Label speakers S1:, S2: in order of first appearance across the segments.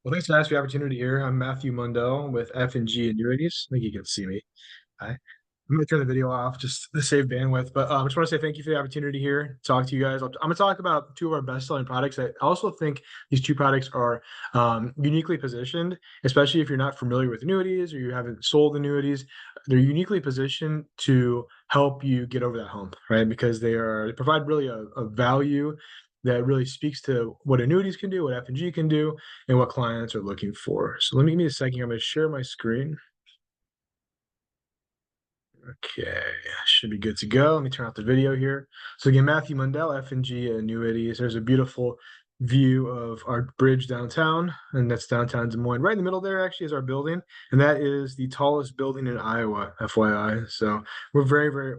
S1: Well, thanks for the opportunity here. I'm Matthew Mundell with F&G Annuities. I think you can see me. Hi. I'm going to turn the video off just to save bandwidth, but I just want to say thank you for the opportunity here to talk to you guys. I'm going to talk about two of our best-selling products. I also think these two products are uniquely positioned, especially if you're not familiar with annuities or you haven't sold annuities. They're uniquely positioned to help you get over that hump, right? Because they provide really a value that really speaks to what annuities can do, what F&G can do, and what clients are looking for. So give me a second. I'm going to share my screen. Okay, should be good to go. Let me turn off the video here. So again, Matthew Mundell, F&G Annuities. There's a beautiful view of our bridge downtown, and that's downtown Des Moines. Right in the middle there actually is our building, and that is the tallest building in Iowa, FYI. So we're very,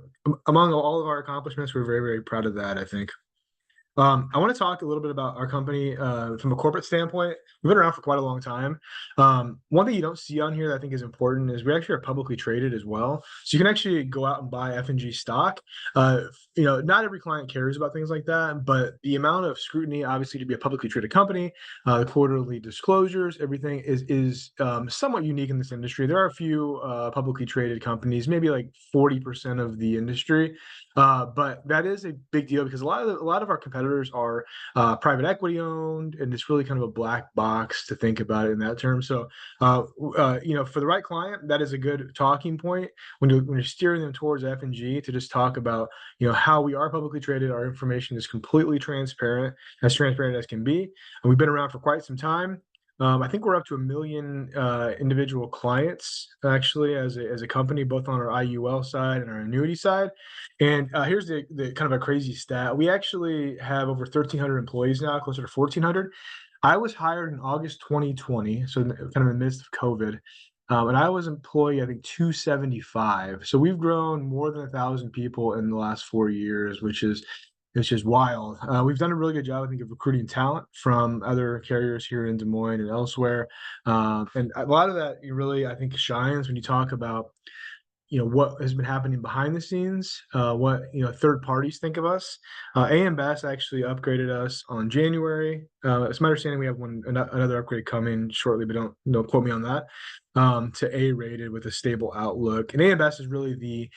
S1: among all of our accomplishments, we're very proud of that, I think. I want to talk a little bit about our company from a corporate standpoint. We've been around for quite a long time. One thing you don't see on here that I think is important is we actually are publicly traded as well. So you can actually go out and buy F&G stock. Not every client cares about things like that, but the amount of scrutiny, obviously, to be a publicly traded company, the quarterly disclosures, everything is somewhat unique in this industry. There are a few publicly traded companies, maybe like 40% of the industry. But that is a big deal because a lot of our competitors are private equity owned, and it's really kind of a black box to think about it in that term. So, for the right client, that is a good talking point when you're steering them towards F&G to just talk about how we are publicly traded. Our information is completely transparent as can be, and we've been around for quite some time. I think we're up to 1 million individual clients actually as a company, both on our IUL side and our annuity side. And here's the kind of a crazy stat. We actually have over 1,300 employees now, closer to 1,400. I was hired in August 2020, so kind of in the midst of COVID. And I was employee, I think, 275. So we've grown more than 1,000 people in the last 4 years, which is it's just wild. We've done a really good job, I think, of recruiting talent from other carriers here in Des Moines and elsewhere. And a lot of that really, I think, shines when you talk about what has been happening behind the scenes, what third parties think of us. AM Best actually upgraded us on January. It's my understanding we have another upgrade coming shortly, but don't quote me on that. To A rated with a stable outlook, and AM Best is really the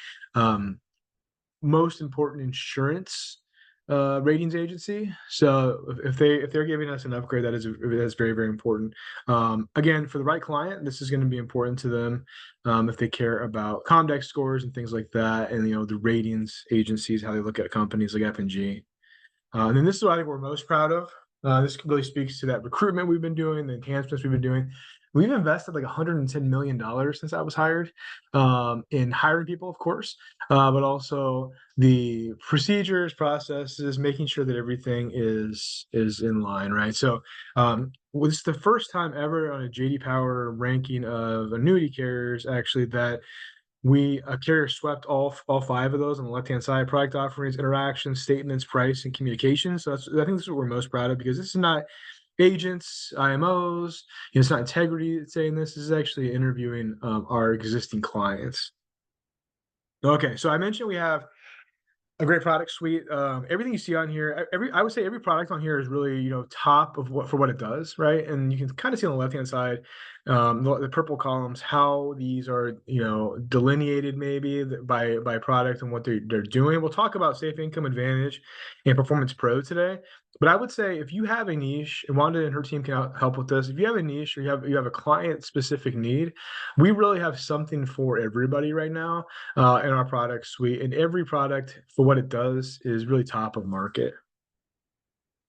S1: most important insurance ratings agency. So if they're giving us an upgrade, that's very important. Again, for the right client, this is going to be important to them if they care about Comdex scores and things like that, and the ratings agencies, how they look at companies like F&G. And then this is what I think we're most proud of. This really speaks to that recruitment we've been doing, the enhancements we've been doing. We've invested like $110 million since I was hired in hiring people, of course, but also the procedures, processes, making sure that everything is in line, right? So this is the first time ever on a JD Power ranking of annuity carriers, actually, that a carrier swept all five of those on the left-hand side: product offerings, interactions, statements, price, and communication. So I think this is what we're most proud of, because this is not agents, IMOs, it's not integrity that's saying this. This is actually interviewing our existing clients. Okay, so I mentioned we have a great product suite. Everything you see on here, I would say every product on here is really, top of what it does, right? And you can kind of see on the left-hand side, the purple columns, how these are, delineated maybe by product and what they're doing. We'll talk about Safe Income Advantage and Performance Pro today. But I would say if you have a niche, and Wanda and her team can help with this, if you have a niche or you have a client-specific need, we really have something for everybody right now in our product suite. And every product, for what it does, is really top of market.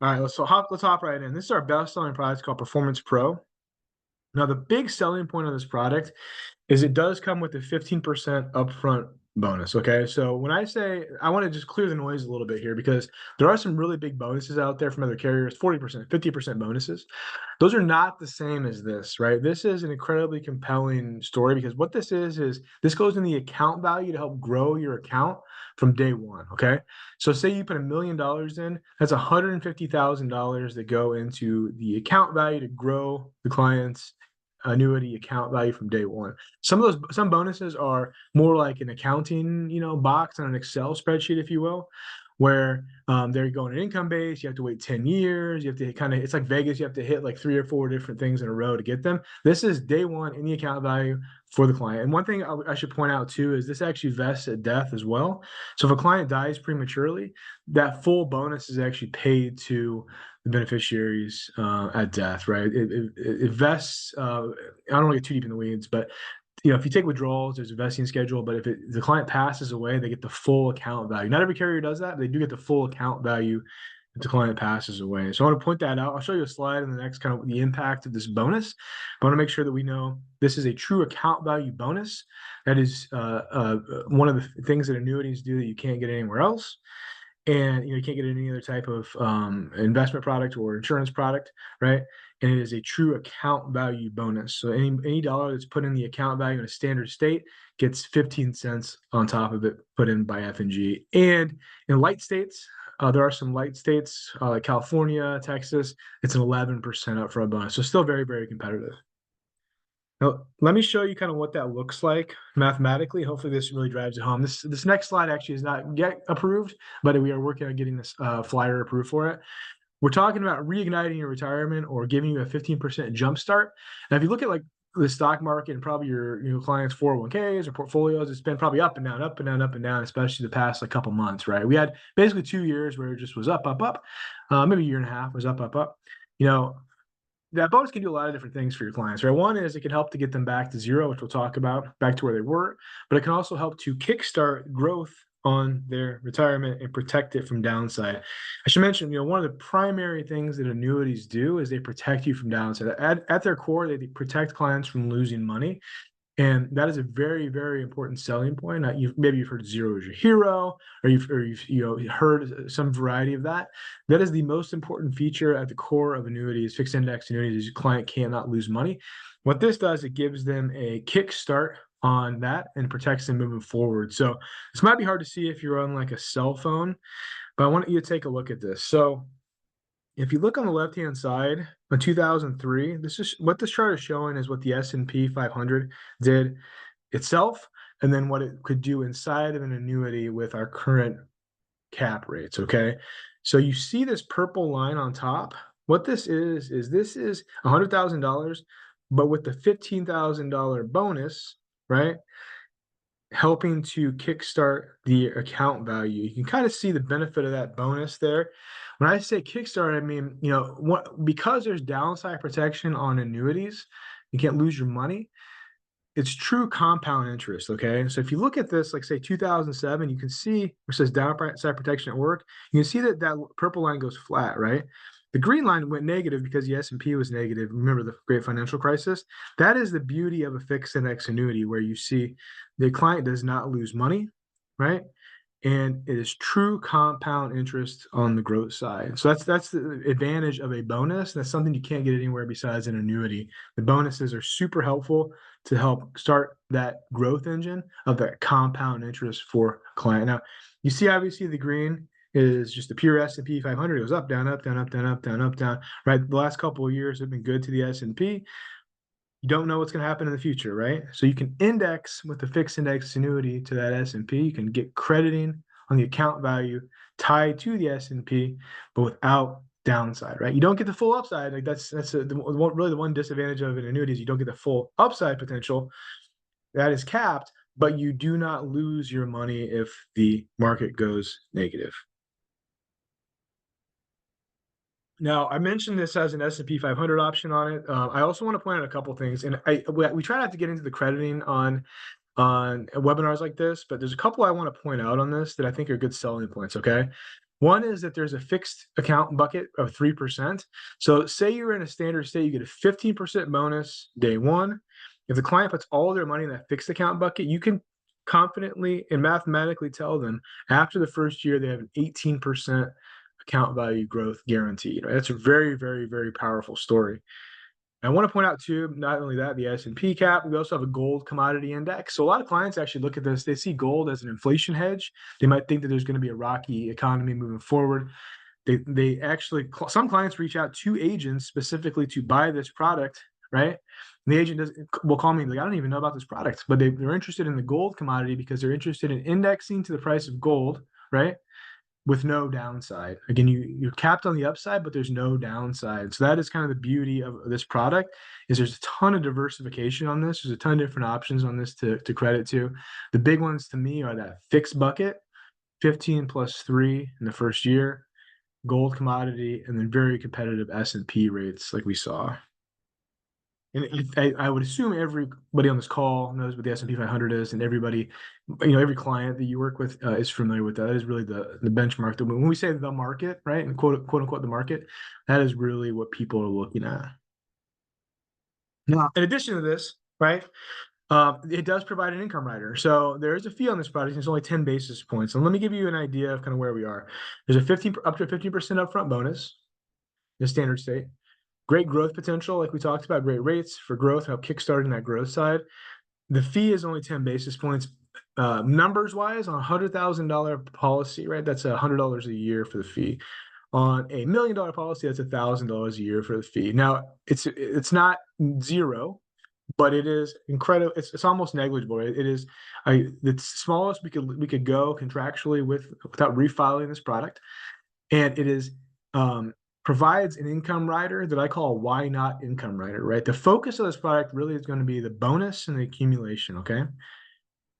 S1: All right, let's hop right in. This is our best-selling product. It's called Performance Pro. Now, the big selling point of this product is it does come with a 15% upfront bonus. Okay, so when I say, I want to just clear the noise a little bit here, because there are some really big bonuses out there from other carriers, 40%, 50% bonuses. Those are not the same as this, right? This is an incredibly compelling story, because what this is this goes in the account value to help grow your account from day one. Okay, so say you put $1 million in, that's $150,000 that go into the account value to grow the client's annuity account value from day one. Some bonuses are more like an accounting, box on an Excel spreadsheet, if you will. where they're going an income base. You have to wait 10 years. You have to kind of, it's like Vegas. You have to hit like 3 or 4 different things in a row to get them. This is day one in the account value for the client. And one thing I should point out too is this actually vests at death as well. So if a client dies prematurely, that full bonus is actually paid to the beneficiaries at death, right? It vests. I don't want to get too deep in the weeds, but if you take withdrawals, there's a vesting schedule, but if the client passes away, they get the full account value. Not every carrier does that, but they do get the full account value if the client passes away. So I want to point that out. I'll show you a slide in the next, kind of the impact of this bonus. But I want to make sure that we know this is a true account value bonus. That is one of the things that annuities do that you can't get anywhere else. And you can't get any other type of investment product or insurance product, right? And it is a true account value bonus. So any dollar that's put in the account value in a standard state gets 15 cents on top of it put in by F&G. And in light states, there are some light states like California, Texas. It's an 11% upfront bonus. So still very, very competitive. Now, let me show you kind of what that looks like mathematically. Hopefully this really drives it home. This next slide actually is not yet approved, but we are working on getting this flyer approved for it. We're talking about reigniting your retirement or giving you a 15% jump start. Now, if you look at like the stock market and probably your clients' 401ks or portfolios, it's been probably up and down, up and down, up and down, especially the past like couple months, right? We had basically 2 years where it just was up, up, up. Maybe a year and a half was up, up, up. That bonus can do a lot of different things for your clients, right? One is it can help to get them back to zero, which we'll talk about, back to where they were, but it can also help to kickstart growth on their retirement and protect it from downside. I should mention, one of the primary things that annuities do is they protect you from downside. At their core, they protect clients from losing money. And that is a very, very important selling point. Maybe you've heard zero is your hero, or you've heard some variety of that. That is the most important feature at the core of annuities, fixed index annuities. Is your client cannot lose money. What this does, it gives them a kickstart on that and protects them moving forward. So this might be hard to see if you're on like a cell phone, but I want you to take a look at this. So if you look on the left-hand side, in 2003, this is what this chart is showing is what the S&P 500 did itself, and then what it could do inside of an annuity with our current cap rates, okay? So you see this purple line on top. What this is this is $100,000, but with the $15,000 bonus, right? Helping to kickstart the account value. You can kind of see the benefit of that bonus there. When I say kickstart, I mean, because there's downside protection on annuities, you can't lose your money. It's true compound interest, okay? So if you look at this, like say 2007, you can see where it says downside protection at work. You can see that purple line goes flat, right? The green line went negative because the S&P was negative. Remember the great financial crisis? That is the beauty of a fixed index annuity, where you see the client does not lose money, right? And it is true compound interest on the growth side. So that's the advantage of a bonus. That's something you can't get anywhere besides an annuity. The bonuses are super helpful to help start that growth engine of that compound interest for a client. Now, you see obviously the green is just the pure S&P 500. It goes up, down, up, down, up, down, up, down, up, down, right? The last couple of years have been good to the S&P. You don't know what's going to happen in the future, right? So you can index with the fixed index annuity to that S&P. You can get crediting on the account value tied to the S&P, but without downside, right? You don't get the full upside. Like really the one disadvantage of an annuity is you don't get the full upside potential. That is capped, but you do not lose your money if the market goes negative. Now, I mentioned this as an S&P 500 option on it. I also want to point out a couple things, and we try not to get into the crediting on webinars like this, but there's a couple I want to point out on this that I think are good selling points, okay? One is that there's a fixed account bucket of 3%. So say you're in a standard state, you get a 15% bonus day one. If the client puts all their money in that fixed account bucket, you can confidently and mathematically tell them after the first year they have an 18% account value growth guaranteed. Right? That's a very, very, very powerful story. I want to point out too, not only that, the S&P cap, we also have a gold commodity index. So a lot of clients actually look at this, they see gold as an inflation hedge. They might think that there's going to be a rocky economy moving forward. They actually, some clients reach out to agents specifically to buy this product, right? And the agent will call me like, I don't even know about this product, but they're interested in the gold commodity because they're interested in indexing to the price of gold, right? with no downside. Again, you're capped on the upside, but there's no downside. So that is kind of the beauty of this product, is there's a ton of diversification on this. There's a ton of different options on this to credit to. The big ones to me are that fixed bucket, 15 plus 3 in the first year, gold commodity, and then very competitive S&P rates like we saw. And I would assume everybody on this call knows what the S&P 500 is, and everybody, every client that you work with is familiar with that. That is really the benchmark. When we say the market, right, and quote unquote the market, that is really what people are looking at. Now, in addition to this, right, it does provide an income rider. So there is a fee on this product. It's only 10 basis points. And let me give you an idea of kind of where we are. There's a up to 15% upfront bonus, the standard state. Great growth potential, like we talked about, great rates for growth, help kickstarting that growth side. The fee is only 10 basis points. Numbers wise, on a $100,000 policy, right? That's $100 a year for the fee. On a $1 million policy, that's $1,000 a year for the fee. Now, it's not zero, but it is incredible. It's almost negligible. Right? It is the smallest we could go contractually without refiling this product, and it is provides an income rider that I call a why not income rider. Right, the focus of this product really is going to be the bonus and the accumulation. Okay,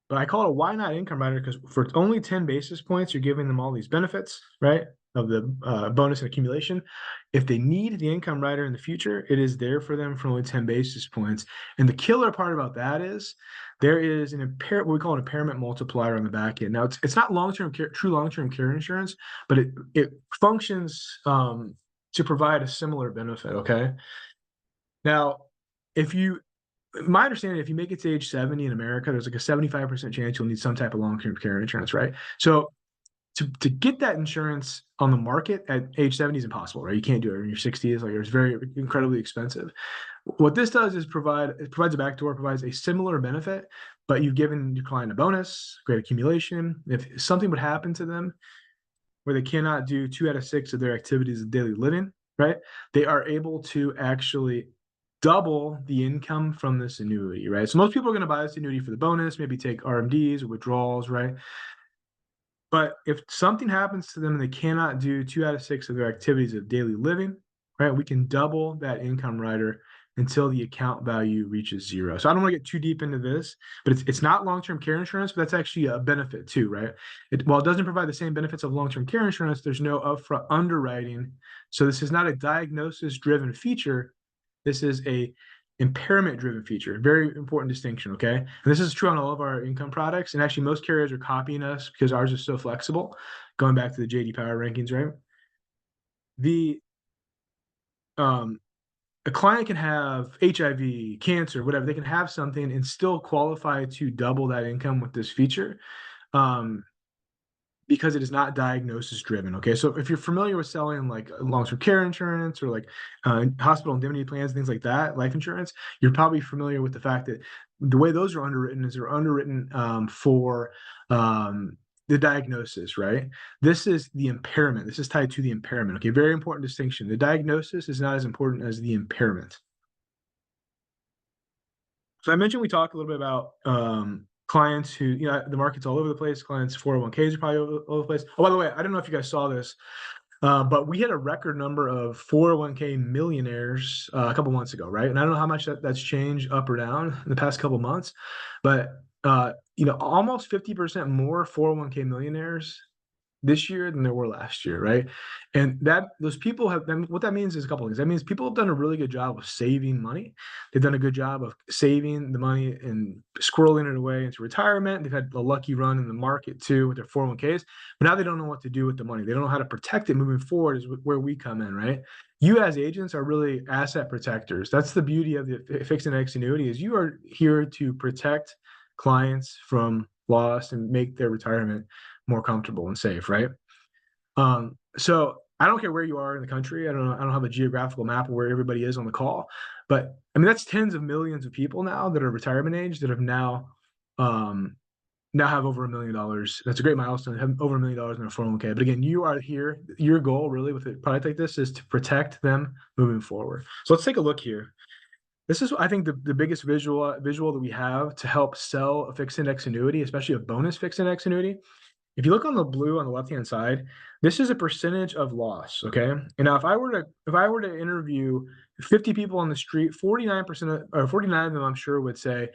S1: but I call it a why not income rider because for only 10 basis points, you're giving them all these benefits, right? Of the bonus and accumulation. If they need the income rider in the future, it is there for them for only 10 basis points. And the killer part about that is there is what we call an impairment multiplier on the back end. Now, it's not true long-term care insurance, but it functions to provide a similar benefit, okay? Now, my understanding, if you make it to age 70 in America, there's like a 75% chance you'll need some type of long-term care insurance, right? So to get that insurance on the market at age 70 is impossible, right? You can't do it in your 60s. Like, it's very incredibly expensive. What this does is provides a backdoor, provides a similar benefit, but you've given your client a bonus, great accumulation. If something would happen to them where they cannot do 2 out of 6 of their activities of daily living, right? They are able to actually double the income from this annuity, right? So most people are going to buy this annuity for the bonus, maybe take RMDs or withdrawals, right? But if something happens to them and they cannot do 2 out of 6 of their activities of daily living, right, we can double that income rider until the account value reaches 0. So I don't want to get too deep into this, but it's not long-term care insurance, but that's actually a benefit too, right? While it doesn't provide the same benefits of long-term care insurance, there's no upfront underwriting. So this is not a diagnosis-driven feature. This is a impairment-driven feature. Very important distinction, okay? And this is true on all of our income products. And actually, most carriers are copying us because ours is so flexible. Going back to the JD Power rankings, right? A client can have HIV, cancer, whatever. They can have something and still qualify to double that income with this feature. Because it is not diagnosis driven. Okay, so if you're familiar with selling like long-term care insurance or like hospital indemnity plans, things like that, life insurance, you're probably familiar with the fact that the way those are underwritten is they're underwritten for the diagnosis, right? This is the impairment. This is tied to the impairment. Okay, very important distinction. The diagnosis is not as important as the impairment. So I mentioned we talked a little bit about clients who, the market's all over the place. Clients' 401ks are probably all over the place. Oh, by the way, I don't know if you guys saw this, but we had a record number of 401k millionaires a couple months ago, right? And I don't know how much that's changed up or down in the past couple months, but almost 50% more 401k millionaires this year than there were last year, right? And those people what that means is a couple of things. That means people have done a really good job of saving money. They've done a good job of saving the money and squirreling it away into retirement. They've had a lucky run in the market too with their 401ks, but now they don't know what to do with the money. They don't know how to protect it moving forward, is where we come in, right? You as agents are really asset protectors. That's the beauty of the fixed index annuity, is you are here to protect clients from loss and make their retirement more comfortable and safe, right? So I don't care where you are in the country. I don't have a geographical map of where everybody is on the call, but I mean, that's tens of millions of people now that are retirement age that have now have over $1 million. That's a great milestone. Have over $1 million in a 401k. But again, you are here. Your goal really with a product like this is to protect them moving forward. So let's take a look here. This is, I think, the biggest visual that we have to help sell a fixed index annuity, especially a bonus fixed index annuity, If you look on the blue on the left-hand side, this is a percentage of loss, okay? And now if I were to interview 50 people on the street, 49% or 49 of them I'm sure would say,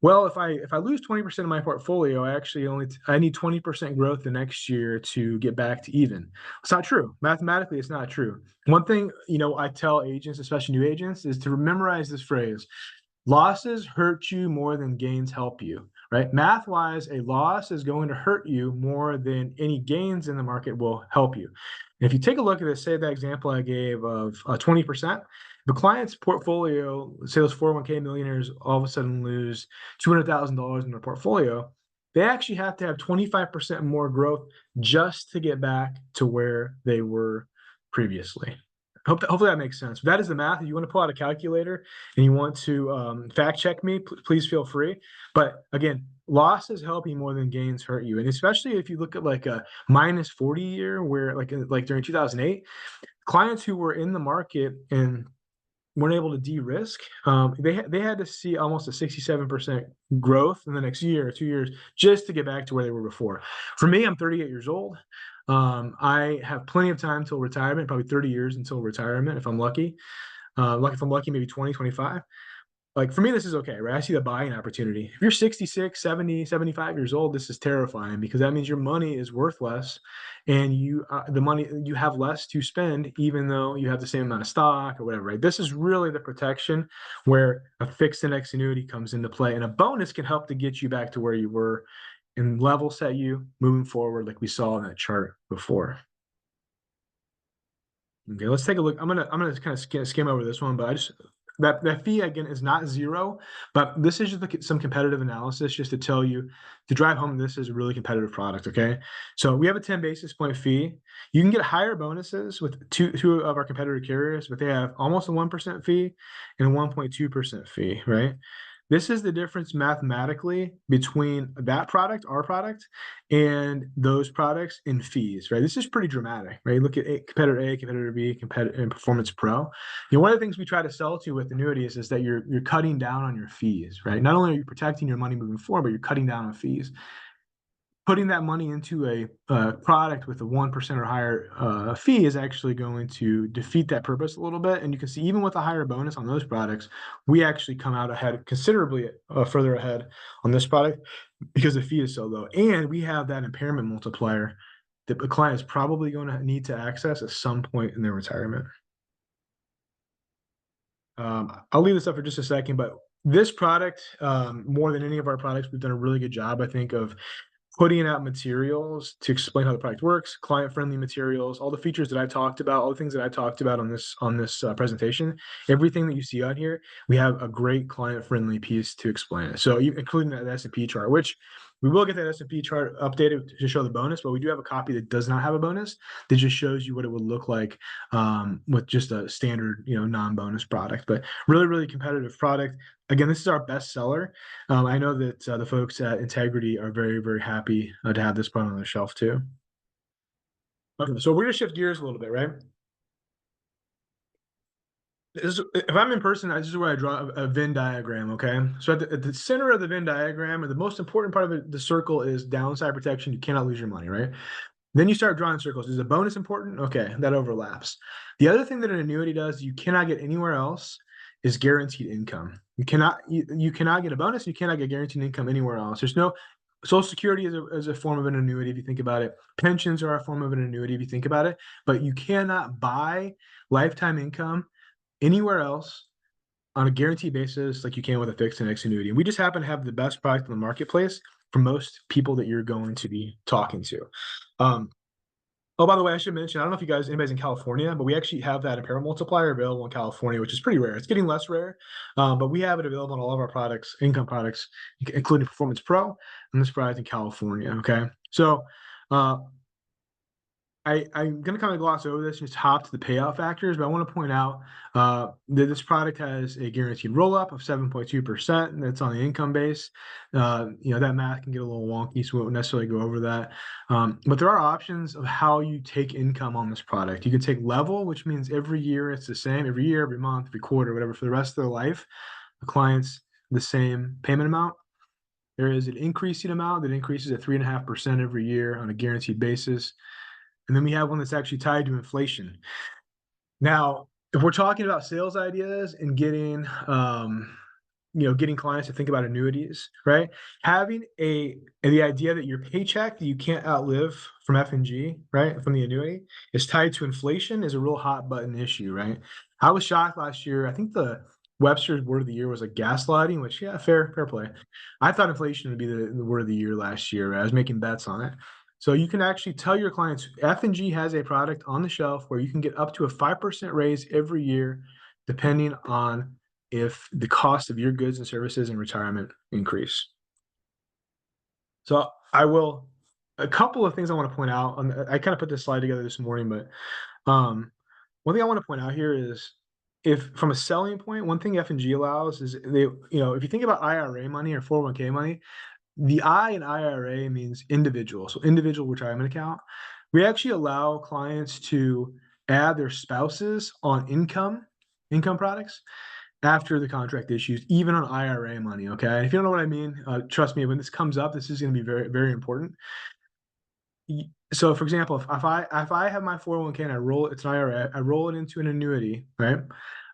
S1: well, if I lose 20% of my portfolio, I need 20% growth the next year to get back to even. It's not true. Mathematically, it's not true. One thing, I tell agents, especially new agents, is to memorize this phrase. Losses hurt you more than gains help you, right? Math wise, a loss is going to hurt you more than any gains in the market will help you. And if you take a look at this, say that example I gave of 20%, the client's portfolio, say those 401k millionaires all of a sudden lose $200,000 in their portfolio, they actually have to have 25% more growth just to get back to where they were previously. Hopefully that makes sense. That is the math. If you want to pull out a calculator and you want to fact check me, please feel free. But again, losses help you more than gains hurt you. And especially if you look at like a minus 40 year where like during 2008, clients who were in the market and weren't able to de-risk, they had to see almost a 67% growth in the next year or 2 years just to get back to where they were before. For me, I'm 38 years old. I have plenty of time till retirement, probably 30 years until retirement if I'm lucky. If I'm lucky, maybe 20, 25. Like for me, this is okay, right? I see the buying opportunity. If you're 66, 70, 75 years old, this is terrifying because that means your money is worth less and the money you have less to spend, even though you have the same amount of stock or whatever, right? This is really the protection where a fixed index annuity comes into play, and a bonus can help to get you back to where you were and level set you moving forward, like we saw in that chart before. Okay, let's take a look. I'm gonna kind of skim over this one, but that fee again is not zero, but this is just some competitive analysis just to tell you to drive home this is a really competitive product. Okay, so we have a 10 basis point fee. You can get higher bonuses with two of our competitor carriers, but they have almost a 1% fee and a 1.2% fee, right? This is the difference mathematically between that product, our product, and those products in fees, right? This is pretty dramatic, right? Look at competitor A, competitor B, competitor and Performance Pro. One of the things we try to sell to with annuities is that you're cutting down on your fees, right? Not only are you protecting your money moving forward, but you're cutting down on fees. Putting that money into a product with a 1% or higher fee is actually going to defeat that purpose a little bit. And you can see even with a higher bonus on those products, we actually come out ahead considerably further ahead on this product because the fee is so low. And we have that impairment multiplier that the client is probably going to need to access at some point in their retirement. I'll leave this up for just a second, but this product, more than any of our products, we've done a really good job, I think, of putting out materials to explain how the product works, client-friendly materials, all the features that I talked about, all the things that I talked about on this presentation, everything that you see on here, we have a great client-friendly piece to explain it. So including that S&P chart, which we will get that S&P chart updated to show the bonus, but we do have a copy that does not have a bonus that just shows you what it would look like with just a standard, non-bonus product. But really, really competitive product. Again, this is our best seller. I know that the folks at Integrity are very, very happy to have this put on their shelf too. Okay, so we're gonna shift gears a little bit, right? If I'm in person, this is where I draw a Venn diagram, okay? So at the center of the Venn diagram, or the most important part of the circle is downside protection. You cannot lose your money, right? Then you start drawing circles. Is a bonus important? Okay, that overlaps. The other thing that an annuity does, you cannot get anywhere else, is guaranteed income. You cannot get a bonus. You cannot get guaranteed income anywhere else. There's no Social Security is a form of an annuity if you think about it. Pensions are a form of an annuity if you think about it. But you cannot buy lifetime income anywhere else on a guaranteed basis like you can with a fixed index annuity. And we just happen to have the best product in the marketplace for most people that you're going to be talking to. Oh, by the way, I should mention, I don't know if anybody's in California, but we actually have that impairment multiplier available in California, which is pretty rare. It's getting less rare, but we have it available on all of our products, income products, including Performance Pro and this product in California. Okay. So, I'm going to kind of gloss over this and just hop to the payout factors, but I want to point out that this product has a guaranteed roll-up of 7.2%, and that's on the income base. That math can get a little wonky, so we won't necessarily go over that. But there are options of how you take income on this product. You can take level, which means every year it's the same, every year, every month, every quarter, whatever, for the rest of their life. The client's the same payment amount. There is an increasing amount that increases at 3.5% every year on a guaranteed basis. And then we have one that's actually tied to inflation. Now, if we're talking about sales ideas and getting clients to think about annuities, right? Having the idea that your paycheck that you can't outlive from F&G, right, from the annuity, is tied to inflation is a real hot button issue, right? I was shocked last year. I think the Webster's word of the year was like gaslighting, which yeah, fair play. I thought inflation would be the word of the year last year. I was making bets on it. So you can actually tell your clients F&G has a product on the shelf where you can get up to a 5% raise every year, depending on if the cost of your goods and services in retirement increase. So a couple of things I want to point out. I kind of put this slide together this morning, but one thing I want to point out here is if from a selling point, one thing F&G allows is if you think about IRA money or 401k money, the I in IRA means individual, so individual retirement account. We actually allow clients to add their spouses on income products after the contract issues, even on IRA money. Okay, if you don't know what I mean, trust me, when this comes up, this is going to be very, very important. So, for example, if I have my 401k and it's an IRA, I roll it into an annuity, right?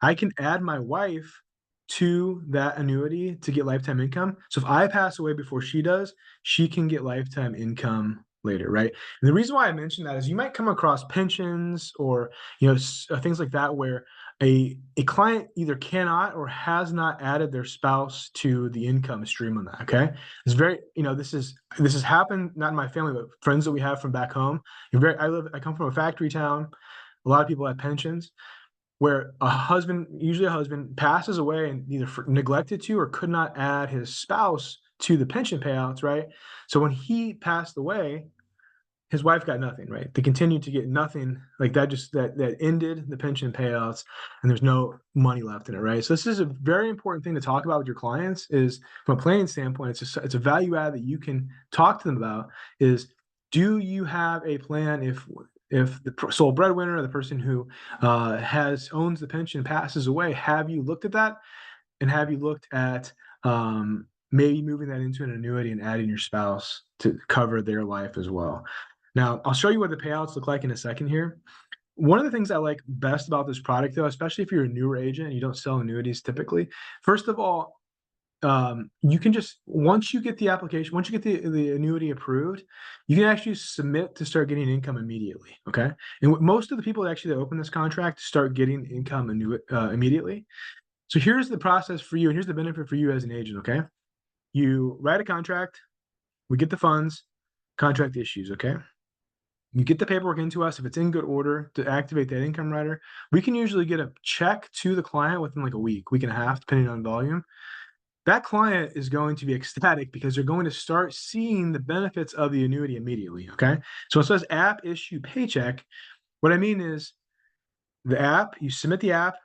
S1: I can add my wife to that annuity to get lifetime income. So if I pass away before she does, she can get lifetime income later, right? And the reason why I mention that is you might come across pensions or things like that where a client either cannot or has not added their spouse to the income stream on that. Okay, it's very this has happened not in my family but friends that we have from back home. I come from a factory town. A lot of people have pensions where usually a husband passes away and either neglected to or could not add his spouse to the pension payouts, right? So when he passed away, his wife got nothing, right? They continued to get nothing like that, just that ended the pension payouts and there's no money left in it, right? So this is a very important thing to talk about with your clients is from a planning standpoint, it's a value add that you can talk to them about is do you have a plan if the sole breadwinner or the person who owns the pension passes away, have you looked at that? And have you looked at maybe moving that into an annuity and adding your spouse to cover their life as well? Now, I'll show you what the payouts look like in a second here. One of the things I like best about this product, though, especially if you're a newer agent and you don't sell annuities typically, first of all, you can just once you get the annuity approved, you can actually submit to start getting income immediately. Okay, and most of the people that open this contract start getting income immediately. So here's the process for you, and here's the benefit for you as an agent. Okay, you write a contract, we get the funds, contract issues. Okay. You get the paperwork into us. If it's in good order to activate that income rider, we can usually get a check to the client within like a week and a half, depending on volume. That client is going to be ecstatic because they're going to start seeing the benefits of the annuity immediately. Okay. So it says app issue paycheck. What I mean is the app, you submit the app,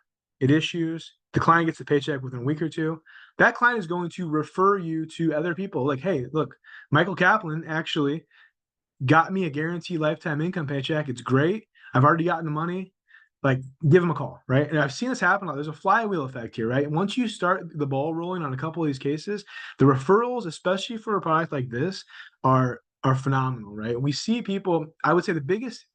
S1: it issues, the client gets the paycheck within a week or two. That client is going to refer you to other people like, hey, look, Michael Kaplan actually got me a guaranteed lifetime income paycheck. It's great. I've already gotten the money. Like, give them a call, right? And I've seen this happen. There's a flywheel effect here, right? Once you start the ball rolling on a couple of these cases, the referrals, especially for a product like this, are phenomenal, right? We see people, I would say the biggest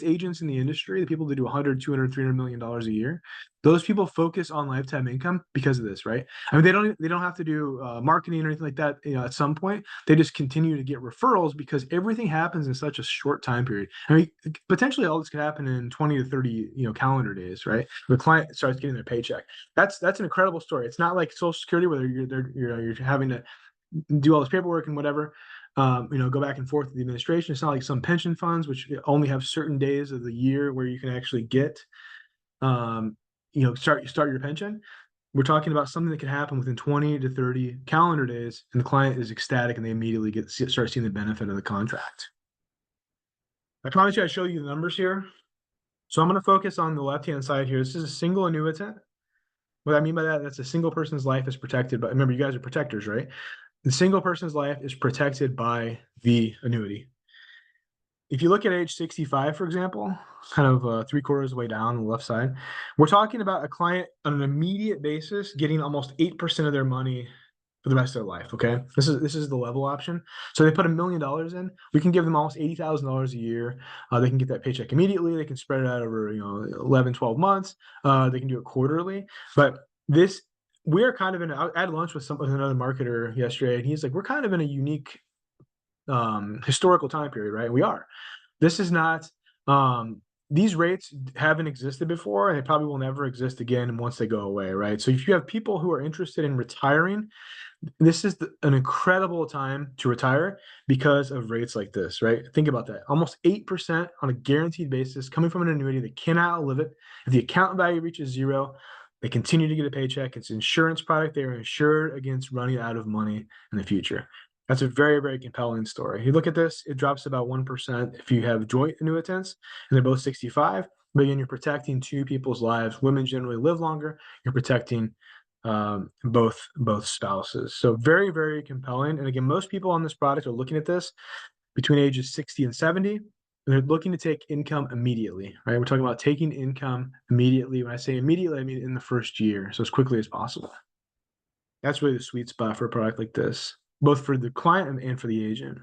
S1: agents in the industry, the people that do 100, 200, $300 million a year, those people focus on lifetime income because of this, right? I mean, they don't have to do marketing or anything like that. At some point, they just continue to get referrals because everything happens in such a short time period. I mean, potentially all this could happen in 20 to 30, calendar days, right? The client starts getting their paycheck. That's an incredible story. It's not like Social Security where you're having to do all this paperwork and whatever. Go back and forth with the administration. It's not like some pension funds, which only have certain days of the year where you can actually get, start your pension. We're talking about something that can happen within 20 to 30 calendar days, and the client is ecstatic, and they immediately start seeing the benefit of the contract. I promise you, I show you the numbers here. So I'm going to focus on the left-hand side here. This is a single annuitant. What I mean by that, that's a single person's life is protected. But remember, you guys are protectors, right? The single person's life is protected by the annuity. If you look at age 65, for example, kind of 3/4 of the way down on the left side, we're talking about a client on an immediate basis getting almost 8% of their money for the rest of their life. Okay, this is the level option. So they put $1 million in. We can give them almost $80,000 a year. They can get that paycheck immediately. They can spread it out over 11, 12 months. They can do it quarterly. But this we're kind of in. I had lunch with another marketer yesterday, and he's like, we're kind of in a unique historical time period, right? We are. This is not. These rates haven't existed before, and they probably will never exist again once they go away, right? So if you have people who are interested in retiring, this is an incredible time to retire because of rates like this, right? Think about that. Almost 8% on a guaranteed basis coming from an annuity. They cannot outlive it. If the account value reaches zero, they continue to get a paycheck. It's an insurance product. They are insured against running out of money in the future. That's a very, very compelling story. You look at this, it drops about 1% if you have joint annuitants and they're both 65. But again, you're protecting two people's lives. Women generally live longer. You're protecting both spouses. So very, very compelling. And again, most people on this product are looking at this between ages 60 and 70, and they're looking to take income immediately, right? We're talking about taking income immediately. When I say immediately, I mean in the first year, so as quickly as possible. That's really the sweet spot for a product like this, both for the client and for the agent.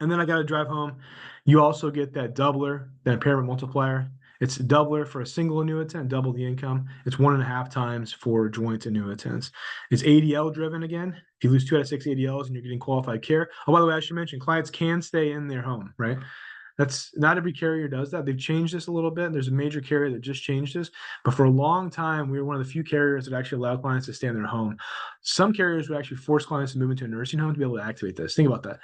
S1: And then I got to drive home. You also get that doubler, that impairment multiplier. It's a doubler for a single annuitant, double the income. It's 1.5 times for joint annuitants. It's ADL driven again. If you lose 2 out of 6 ADLs and you're getting qualified care. Oh, by the way, I should mention clients can stay in their home, right? That's not every carrier does that. They've changed this a little bit. There's a major carrier that just changed this, but for a long time, we were one of the few carriers that actually allowed clients to stay in their home. Some carriers would actually force clients to move into a nursing home to be able to activate this. Think about that.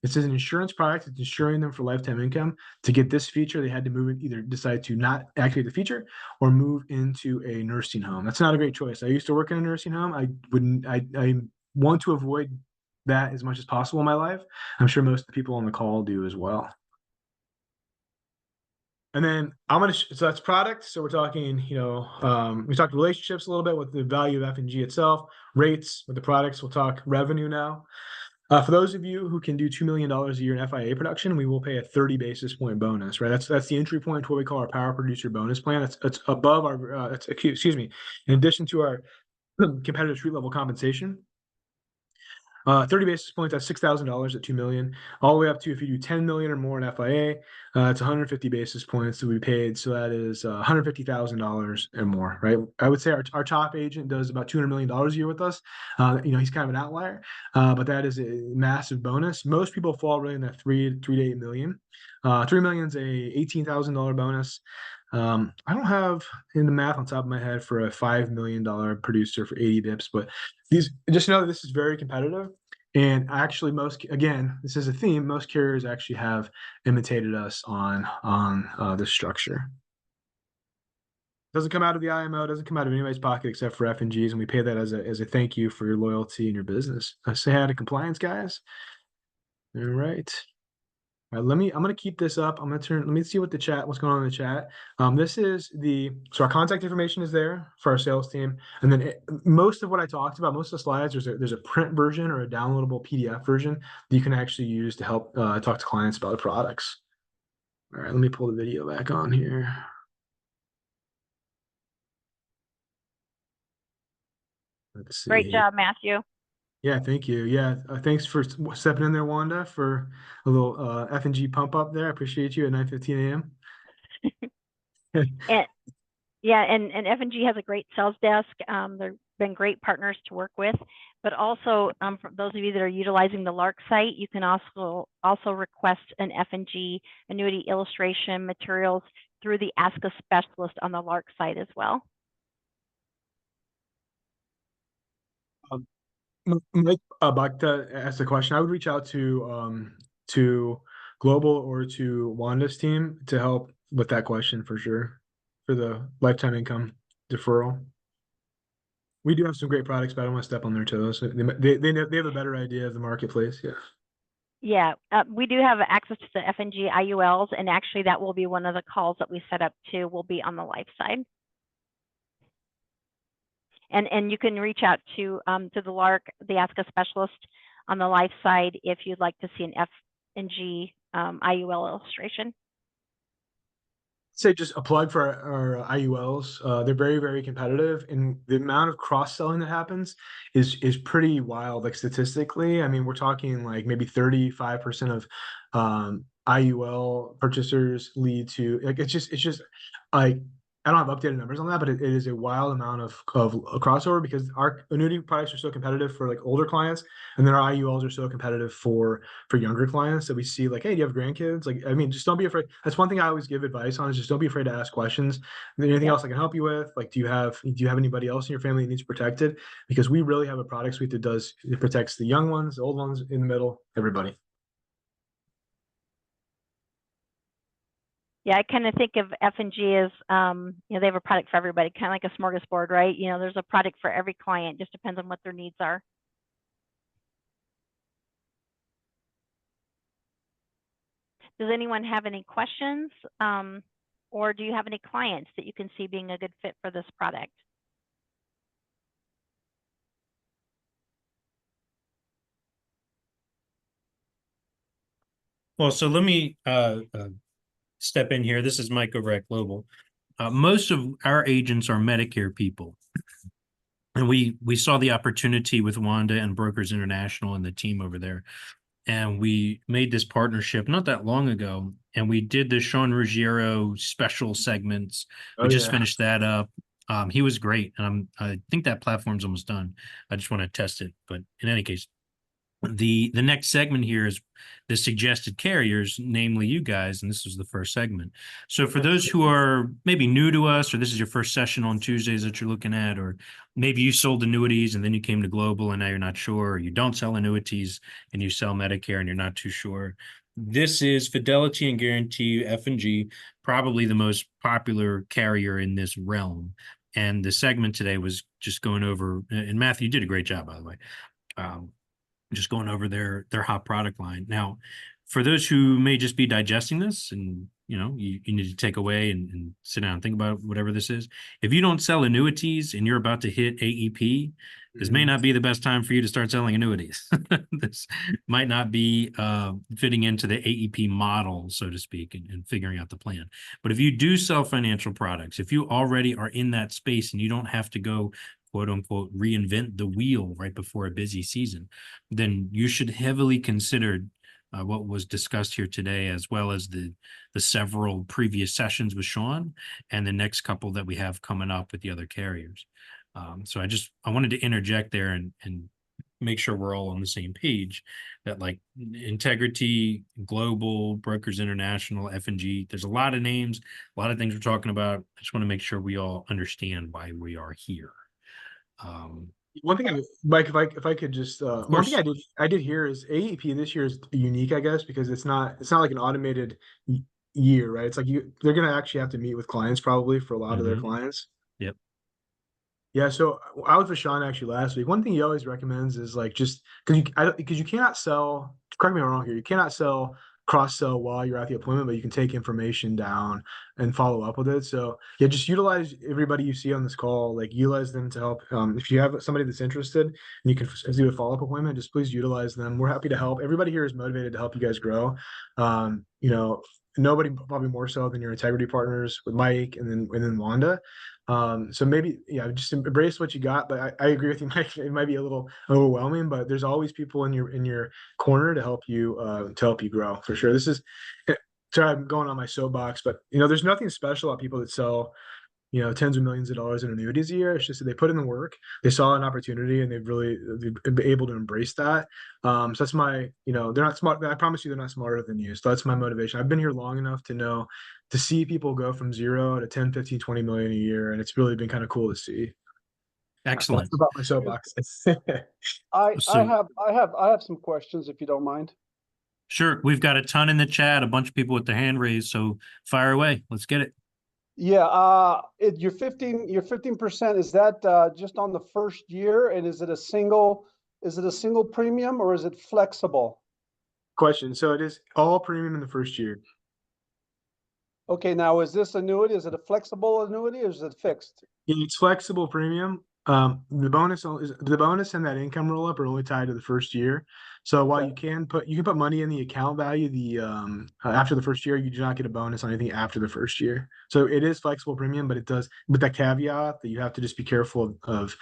S1: It's an insurance product. It's insuring them for lifetime income. To get this feature, they had to move it, either decide to not activate the feature or move into a nursing home. That's not a great choice. I used to work in a nursing home. I want to avoid that as much as possible in my life. I'm sure most of the people on the call do as well. And then so that's product. So we're talking, we talked relationships a little bit with the value of F&G itself, rates with the products. We'll talk revenue now. For those of you who can do $2 million a year in FIA production, we will pay a 30 basis point bonus, right? That's the entry point to what we call our power producer bonus plan. It's above our, excuse me, in addition to our competitive street level compensation. 30 basis points, that's $6,000 at $2 million, all the way up to, if you do 10 million or more in FIA, it's 150 basis points to be paid. So that is $150,000 or more, right? I would say our top agent does about $200 million a year with us. He's kind of an outlier, but that is a massive bonus. Most people fall really in that 3 to 8 million. 3 million is a $18,000 bonus. I don't have in the math on top of my head for a $5 million producer for 80 bips, but just know that this is very competitive. And actually, this is a theme. Most carriers actually have imitated us on this structure. Doesn't come out of the IMO, doesn't come out of anybody's pocket except for F&Gs, and we pay that as a thank you for your loyalty and your business. Say hi to compliance guys. All right. All right, I'm going to keep this up. Let me see what's going on in the chat. So our contact information is there for our sales team. And then most of what I talked about, most of the slides, there's a print version or a downloadable PDF version that you can actually use to help talk to clients about the products. All right, let me pull the video back on here. Let's see.
S2: Great job, Matthew.
S1: Yeah, thank you. Yeah, thanks for stepping in there, Wanda, for a little F&G pump up there. I appreciate you at 9:15 a.m.
S2: And F&G has a great sales desk. They've been great partners to work with. But also, for those of you that are utilizing the LARC site, you can also request an F&G annuity illustration materials through the Ask a Specialist on the LARC site as well.
S1: Mike, about to ask the question, I would reach out to Global or to Wanda's team to help with that question for sure, for the lifetime income deferral. We do have some great products, but I don't want to step on their toes. They have a better idea of the marketplace. Yeah.
S2: Yeah, we do have access to the F&G IULs, and actually that will be one of the calls that we set up too. Will be on the life side. And you can reach out to the LARC, the Ask a Specialist on the life side if you'd like to see an F&G IUL illustration.
S1: say just a plug for our IULs. They're very, very competitive, and the amount of cross-selling that happens is pretty wild. Like statistically, I mean, we're talking like maybe 35% of IUL purchasers lead to like it's just like I don't have updated numbers on that, but it is a wild amount of a crossover because our annuity products are so competitive for like older clients, and then our IULs are so competitive for younger clients that we see like, hey, do you have grandkids? Like, I mean, just don't be afraid. That's one thing I always give advice on is just don't be afraid to ask questions. Anything
S2: Yeah.
S1: else I can help you with? Like, do you have anybody else in your family that needs protected? Because we really have a product suite that it protects the young ones, the old ones, in the middle, everybody.
S2: Yeah, I kind of think of F&G as, they have a product for everybody, kind of like a smorgasbord, right? There's a product for every client, just depends on what their needs are. Does anyone have any questions? Or do you have any clients that you can see being a good fit for this product?
S3: Well, so let me step in here. This is Mike over at Global. Most of our agents are Medicare people. And we saw the opportunity with Wanda and Brokers International and the team over there. And we made this partnership not that long ago. And we did the Sean Ruggiero special segments. We
S1: Oh
S3: just
S1: yeah.
S3: finished that up. He was great. And I think that platform's almost done. I just want to test it. But in any case, the next segment here is the suggested carriers, namely you guys, and this was the first segment. So for those who are maybe new to us, or this is your first session on Tuesdays that you're looking at, or maybe you sold annuities and then you came to Global and now you're not sure, or you don't sell annuities and you sell Medicare and you're not too sure. This is Fidelity and Guarantee F&G, probably the most popular carrier in this realm. And the segment today was just going over, and Matthew, you did a great job, by the way. Just going over their hot product line. Now, for those who may just be digesting this and you need to take away and sit down and think about whatever this is. If you don't sell annuities and you're about to hit AEP, this may not be the best time for you to start selling annuities. This might not be fitting into the AEP model, so to speak, and figuring out the plan. But if you do sell financial products, if you already are in that space and you don't have to go quote unquote reinvent the wheel right before a busy season, then you should heavily consider what was discussed here today, as well as the several previous sessions with Sean and the next couple that we have coming up with the other carriers. So I wanted to interject there and make sure we're all on the same page that like Integrity, Global, Brokers International, F&G, there's a lot of names, a lot of things we're talking about. I just want to make sure we all understand why we are here.
S1: One thing, Mike, if I could just one thing
S3: course.
S1: I did hear is AEP this year is unique, I guess, because it's not like an automated year, right? It's like they're gonna actually have to meet with clients probably for a lot of their clients.
S3: Yep.
S1: Yeah, so I was with Sean actually last week. One thing he always recommends is like just because you cannot sell. Correct me if I'm wrong here. You cannot cross sell while you're at the appointment, but you can take information down and follow up with it. So yeah, just utilize everybody you see on this call. Like utilize them to help. If you have somebody that's interested and you can do a follow up appointment, just please utilize them. We're happy to help. Everybody here is motivated to help you guys grow. Nobody probably more so than your integrity partners with Mike and then Wanda. So maybe, yeah, just embrace what you got. But I agree with you, Mike. It might be a little overwhelming, but there's always people in your corner to help you grow for sure. Sorry, I'm going on my soapbox, but there's nothing special about people that sell tens of millions of dollars in annuities a year. It's just that they put in the work, they saw an opportunity, and they've been able to embrace that. So that's they're not smart. I promise you, they're not smarter than you. So that's my motivation. I've been here long enough to see people go from 0 to 10, 15, 20 million a year. And it's really been kind of cool to see.
S3: Excellent.
S1: That's about my soapbox.
S4: I
S3: So
S4: have some questions if you don't mind.
S3: sure, we've got a ton in the chat, a bunch of people with their hand raised. So fire away. Let's get it.
S4: Yeah, your 15%, is that just on the first year, and is it a single premium or is it flexible?
S1: Question. So it is all premium in the first year.
S4: Okay, now is this annuity? Is it a flexible annuity or is it fixed?
S1: It's flexible premium. The bonus and that income roll up are only tied to the first year. So while
S4: Okay.
S1: you can put money in the account value, after the first year, you do not get a bonus on anything after the first year. So it is flexible premium, but it does with that caveat that you have to just be careful of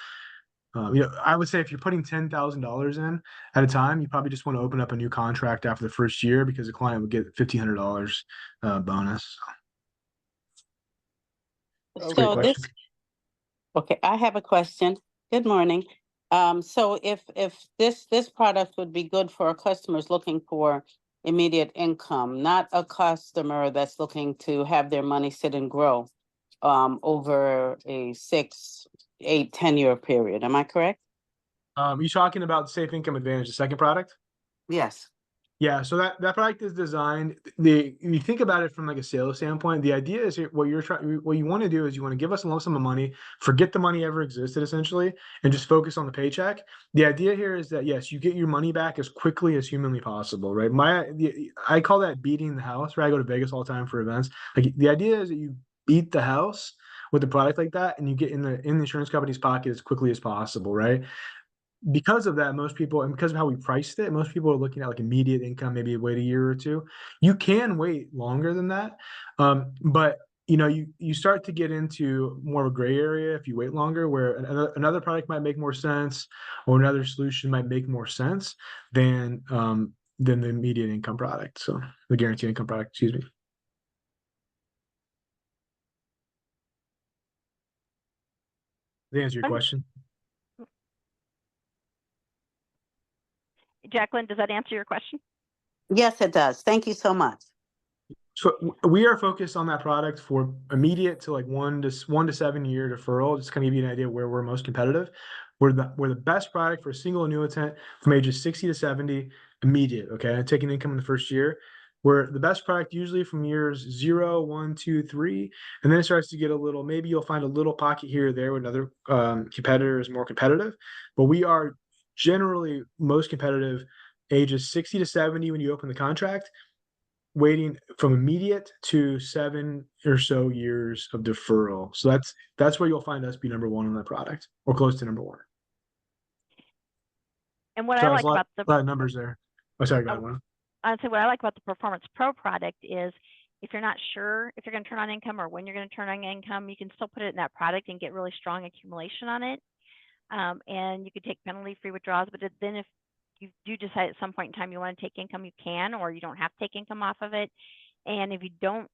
S1: I would say if you're putting $10,000 in at a time, you probably just want to open up a new contract after the first year because the client would get $1,500 bonus. That's a great
S5: So
S1: question.
S5: this, okay, I have a question. Good morning. So if this product would be good for customers looking for immediate income, not a customer that's looking to have their money sit and grow over a 6, 8, 10-year period. Am I correct?
S1: You talking about Safe Income Advantage, the second product?
S5: Yes.
S1: Yeah, so that product is designed. You think about it from like a sales standpoint. The idea is what you want to do is you want to give us a lump sum of money, forget the money ever existed essentially, and just focus on the paycheck. The idea here is that yes, you get your money back as quickly as humanly possible, right? I call that beating the house. Right, I go to Vegas all the time for events. Like the idea is that you beat the house with a product like that, and you get in the insurance company's pocket as quickly as possible, right? Because of that, most people, and because of how we priced it, most people are looking at like immediate income, maybe wait a year or two. You can wait longer than that, but you start to get into more of a gray area if you wait longer, where another product might make more sense, or another solution might make more sense than the immediate income product. So the guaranteed income product, excuse me. Does that answer your question?
S2: Jacqueline, does that answer your question?
S5: Yes, it does. Thank you so much.
S1: So we are focused on that product for immediate to like 1 to 7 year deferral. Just kind of give you an idea where we're most competitive. We're the best product for a single annuitant from ages 60 to 70, immediate. Okay, taking income in the first year. We're the best product usually from years 0, 1, 2, 3, and then it starts to get a little. Maybe you'll find a little pocket here or there with another competitor is more competitive, but we are generally most competitive ages 60 to 70 when you open the contract, waiting from immediate to 7 or so years of deferral. So that's where you'll find us be number one on that product or close to number one.
S2: And what
S1: So
S2: I
S1: there's
S2: like about
S1: a lot of numbers there. Oh, sorry, go ahead, Lana.
S2: I'd say what I like about the Performance Pro product is if you're not sure if you're going to turn on income or when you're going to turn on income, you can still put it in that product and get really strong accumulation on it. And you could take penalty-free withdrawals, but then if you do decide at some point in time you want to take income, you can, or you don't have to take income off of it. And if you don't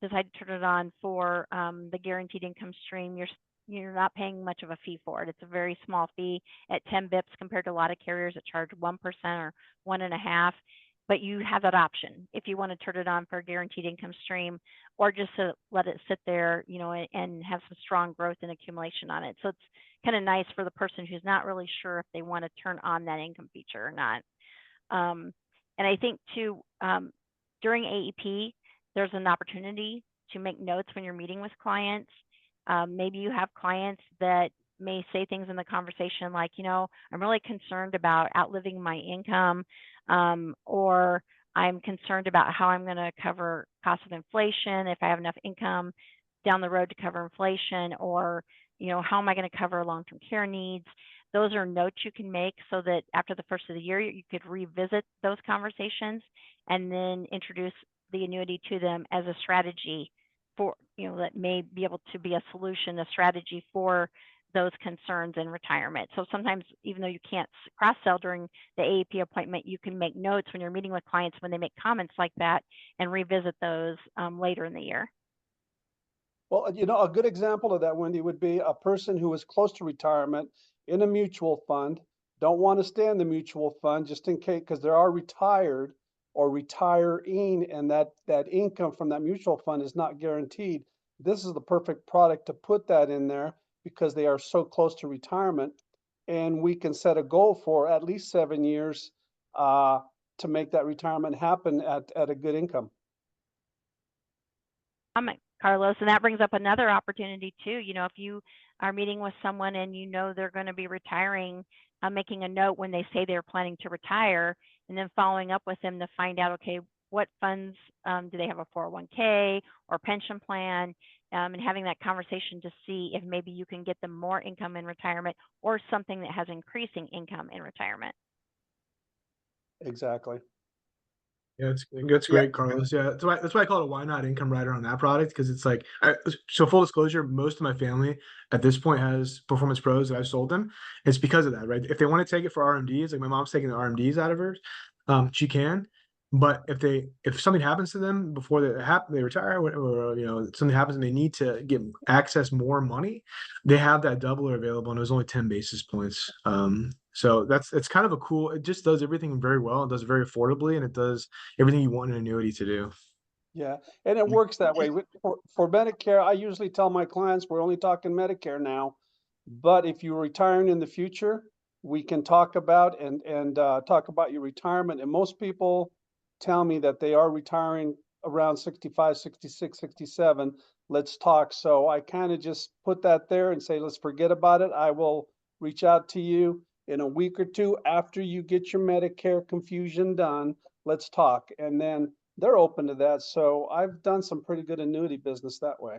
S2: decide to turn it on for the guaranteed income stream, you're not paying much of a fee for it. It's a very small fee at 10 bips compared to a lot of carriers that charge 1% or 1.5%. But you have that option if you want to turn it on for a guaranteed income stream, or just to let it sit there, and have some strong growth and accumulation on it. So it's kind of nice for the person who's not really sure if they want to turn on that income feature or not. And I think too, during AEP, there's an opportunity to make notes when you're meeting with clients. Maybe you have clients that may say things in the conversation like, I'm really concerned about outliving my income, or I'm concerned about how I'm going to cover cost of inflation if I have enough income down the road to cover inflation, or how am I going to cover long-term care needs. Those are notes you can make so that after the first of the year, you could revisit those conversations and then introduce the annuity to them as a strategy for, that may be able to be a solution, a strategy for those concerns in retirement. So sometimes, even though you can't cross-sell during the AEP appointment, you can make notes when you're meeting with clients when they make comments like that and revisit those later in the year.
S4: Well, a good example of that, Wendy, would be a person who is close to retirement in a mutual fund, don't want to stay in the mutual fund just in case, because they are retired or retiring, and that income from that mutual fund is not guaranteed. This is the perfect product to put that in there because they are so close to retirement, and we can set a goal for at least 7 years to make that retirement happen at a good income.
S2: Carlos, and that brings up another opportunity too. If you are meeting with someone and they're going to be retiring, making a note when they say they're planning to retire, and then following up with them to find out, okay, what funds, do they have a 401k or pension plan? and having that conversation to see if maybe you can get them more income in retirement or something that has increasing income in retirement.
S4: Exactly.
S1: Yeah, that's
S6: Yeah.
S1: great, Carlos. Yeah, that's why I call it a why not income rider on that product, because it's like, so full disclosure, most of my family at this point has Performance Pros that I've sold them. It's because of that, right? If they want to take it for RMDs, like my mom's taking the RMDs out of hers, she can. But if something happens to them before they retire, or something happens and they need to access more money, they have that doubler available, and it was only 10 basis points. So it's kind of a cool. It just does everything very well. It does it very affordably, and it does everything you want an annuity to do.
S4: Yeah, and it works that way. For Medicare, I usually tell my clients, we're only talking Medicare now, but if you're retiring in the future, we can talk about and talk about your retirement. And most people tell me that they are retiring around 65, 66, 67. Let's talk. So I kind of just put that there and say, let's forget about it. I will reach out to you in a week or two after you get your Medicare confusion done. Let's talk. And then they're open to that. So I've done some pretty good annuity business that way.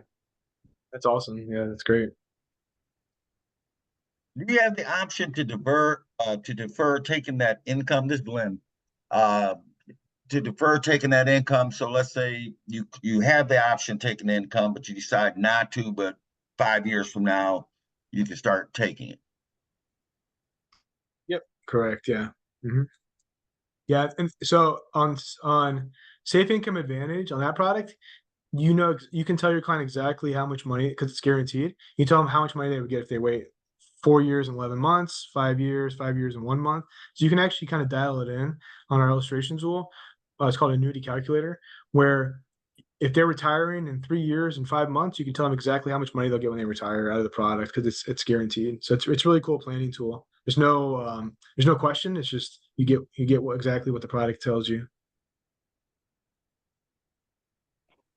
S1: That's awesome. Yeah, that's great.
S6: Do you have the option to defer taking that income? This blend, to defer taking that income. So let's say you have the option taking the income, but you decide not to. But 5 years from now, you can start taking it.
S1: Yep. Correct. Yeah. Hmm. Yeah. And so on Safe Income Advantage on that product, you can tell your client exactly how much money, because it's guaranteed. You tell them how much money they would get if they wait 4 years and 11 months, 5 years and 1 month. So you can actually kind of dial it in on our illustration tool. It's called Annuity Calculator, where if they're retiring in 3 years and 5 months, you can tell them exactly how much money they'll get when they retire out of the product, because it's guaranteed. So it's really cool planning tool. There's no question. It's just you get exactly what the product tells you.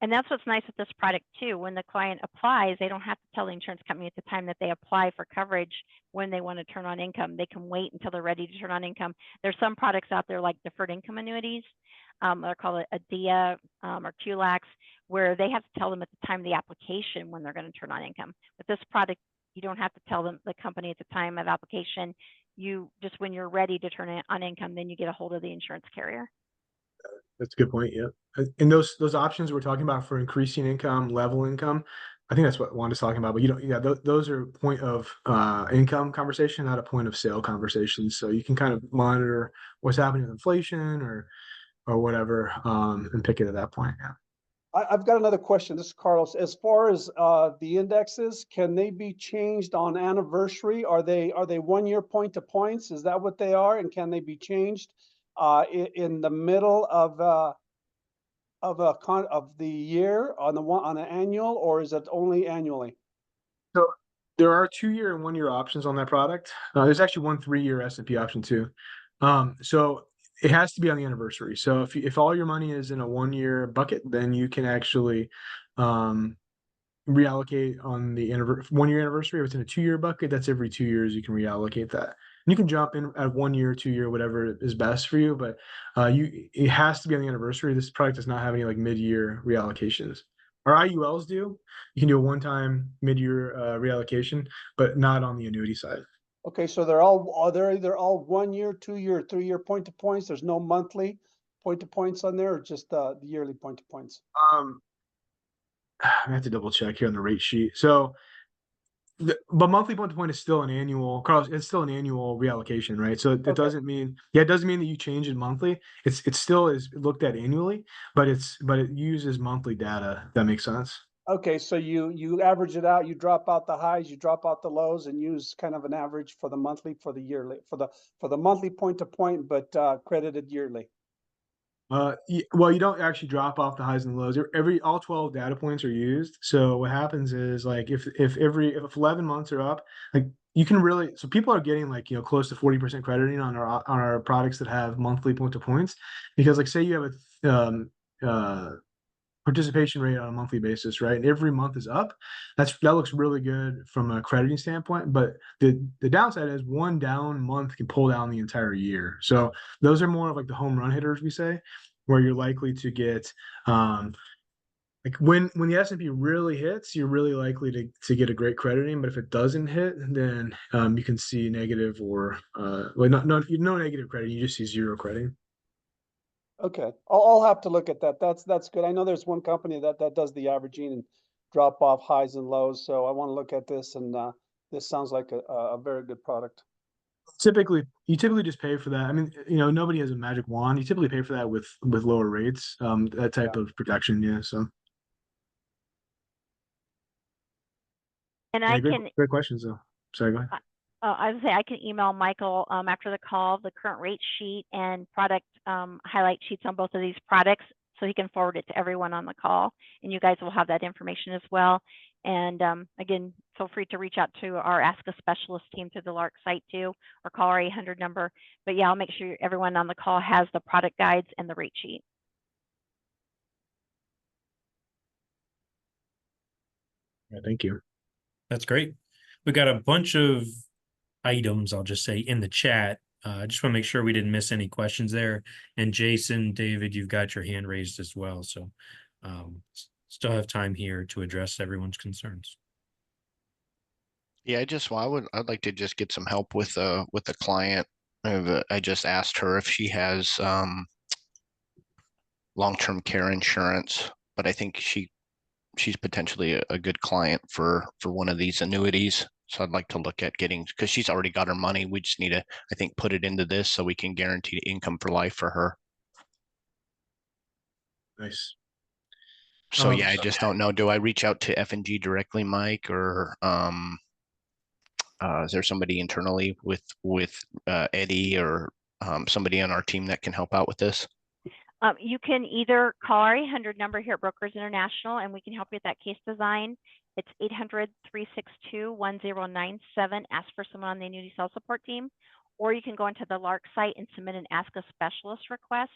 S2: And that's what's nice with this product too. When the client applies, they don't have to tell the insurance company at the time that they apply for coverage when they want to turn on income. They can wait until they're ready to turn on income. There's some products out there like deferred income annuities. They're called a DIA or QLACs, where they have to tell them at the time of the application when they're going to turn on income. With this product, you don't have to tell them, the company, at the time of application. You just, when you're ready to turn on income, then you get a hold of the insurance carrier.
S1: That's a good point. Yeah. And those options we're talking about for increasing income, level income, I think that's what Wanda's talking about. But those are point of income conversation, not a point of sale conversation. So you can kind of monitor what's happening with inflation or whatever, and pick it at that point. Yeah.
S4: I've got another question. This is Carlos. As far as the indexes, can they be changed on anniversary? Are they 1 year point to points? Is that what they are? And can they be changed in the middle of the year on an annual, or is it only annually?
S1: So there are 2 year and 1 year options on that product. There's actually one 3 year S&P option too. So it has to be on the anniversary. So if all your money is in a 1 year bucket, then you can actually reallocate on the 1 year anniversary. If it's in a 2 year bucket, that's every 2 years you can reallocate that. And you can jump in at 1 year, 2 year, whatever is best for you. But it has to be on the anniversary. This product does not have any like mid-year reallocations. Our IULs do. You can do a one-time mid-year reallocation, but not on the annuity side.
S4: Okay, so they're either all 1 year, 2 year, 3 year point to points. There's no monthly point to points on there, or just the yearly point to points.
S1: I have to double check here on the rate sheet. So, but monthly point to point is still an annual, Carlos. It's still an annual reallocation, right? So it doesn't mean, it doesn't mean that you change it monthly. It still is looked at annually, but it uses monthly data. If that makes sense.
S4: Okay, so you average it out, you drop out the highs, you drop out the lows, and use kind of an average for the monthly, for the yearly, for the monthly point to point, but credited yearly.
S1: Well, you don't actually drop off the highs and lows. All 12 data points are used. So what happens is, like, if 11 months are up, like, you can really, so people are getting like, close to 40% crediting on our products that have monthly point to points, because, like, say you have a participation rate on a monthly basis, right? And every month is up. That looks really good from a crediting standpoint. But the downside is one down month can pull down the entire year. So those are more of like the home run hitters, we say, where you're likely to get like when the S&P really hits, you're really likely to get a great crediting. But if it doesn't hit, then you can see negative or well, no negative credit. You just see zero crediting.
S4: Okay, I'll have to look at that. That's good. I know there's one company that does the averaging and drop off highs and lows. So I want to look at this, and this sounds like a very good product.
S1: You typically just pay for that. I mean, nobody has a magic wand. You typically pay for that with lower rates, that type
S4: Yeah.
S1: of protection. Yeah. So
S2: And
S1: yeah,
S2: I
S1: great
S2: can,
S1: great questions though. Sorry, go ahead.
S2: I would say I can email Michael after the call the current rate sheet and product highlight sheets on both of these products, so he can forward it to everyone on the call, and you guys will have that information as well. And again, feel free to reach out to our Ask a Specialist team through the LARC site too, or call our 800 number. But yeah, I'll make sure everyone on the call has the product guides and the rate sheet.
S1: Yeah, thank you.
S3: That's great. We got a bunch of items, I'll just say, in the chat. I just want to make sure we didn't miss any questions there. And Jason, David, you've got your hand raised as well. So still have time here to address everyone's concerns.
S7: Yeah, I'd like to just get some help with the client. I just asked her if she has long-term care insurance, but I think she's potentially a good client for one of these annuities. So I'd like to look at getting, because she's already got her money. We just need to, I think, put it into this so we can guarantee income for life for her.
S1: Nice.
S7: So yeah, I just don't know. Do I reach out to F&G directly, Mike, or is there somebody internally with Eddie or somebody on our team that can help out with this?
S2: You can either call our 800 number here at Brokers International, and we can help you with that case design. It's 800-362-1097. Ask for someone on the annuity sales support team. Or you can go into the LARC site and submit an Ask a Specialist request,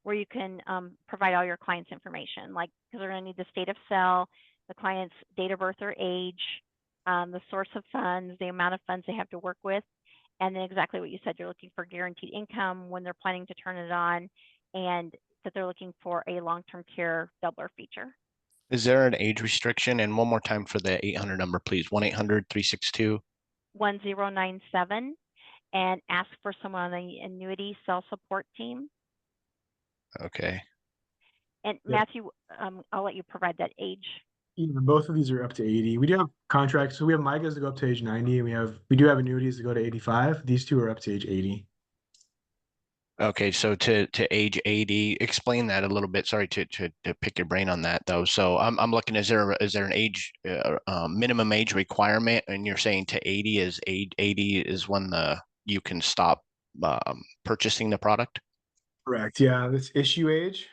S2: where you can provide all your clients' information, like, because they're going to need the state of sale, the client's date of birth or age, the source of funds, the amount of funds they have to work with, and then exactly what you said, you're looking for guaranteed income, when they're planning to turn it on, and that they're looking for a long-term care doubler feature.
S7: Is there an age restriction? And one more time for the 800 number, please. 1-800-362
S2: 1097, and ask for someone on the annuity sales support team.
S7: Okay.
S2: And
S1: Yep.
S2: Matthew, I'll let you provide that age.
S1: Both of these are up to 80. We do have contracts, so we have MIGAs to go up to age 90, and we do have annuities to go to 85. These two are up to age 80.
S7: Okay, so to age 80, explain that a little bit. Sorry to pick your brain on that though. So I'm looking, is there an age minimum age requirement? And you're saying to 80 is age 80 is when you can stop purchasing the product?
S1: Correct. Yeah, that's issue age.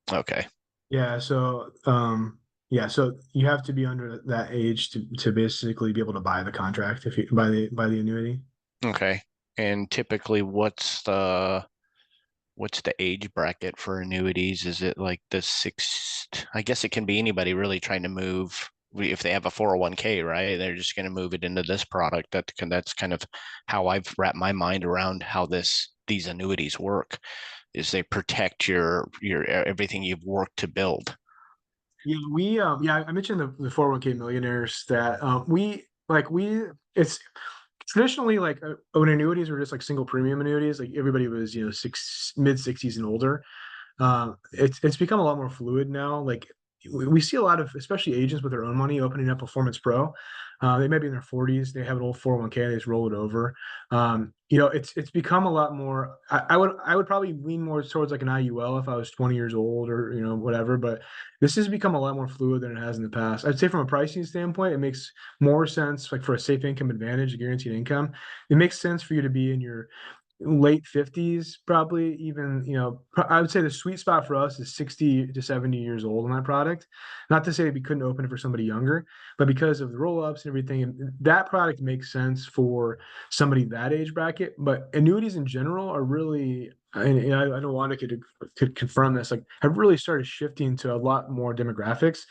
S7: Okay.
S1: Yeah, so so you have to be under that age to basically be able to buy the contract if you buy the annuity.
S7: Okay. And typically what's the age bracket for annuities? Is it like I guess it can be anybody really trying to move. If they have a 401k, right? They're just going to move it into this product. That's kind of how I've wrapped my mind around how these annuities work, is they protect your everything you've worked to build.
S1: Yeah, I mentioned the 401k millionaires that it's traditionally like when annuities were just like single premium annuities, like everybody was mid 60s and older. It's become a lot more fluid now. Like we see a lot of, especially agents with their own money, opening up Performance Pro. They may be in their 40s. They have an old 401k. They just roll it over. It's become a lot more. I would probably lean more towards like an IUL if I was 20 years old or whatever. But this has become a lot more fluid than it has in the past. I'd say from a pricing standpoint, it makes more sense. Like for a safe income advantage, a guaranteed income, it makes sense for you to be in your late 50s, probably even, I would say the sweet spot for us is 60 to 70 years old on that product. Not to say we couldn't open it for somebody younger, but because of the roll-ups and everything, that product makes sense for somebody that age bracket. But annuities in general are really, and I know Wanda could confirm this, like have really started shifting to a lot more demographics.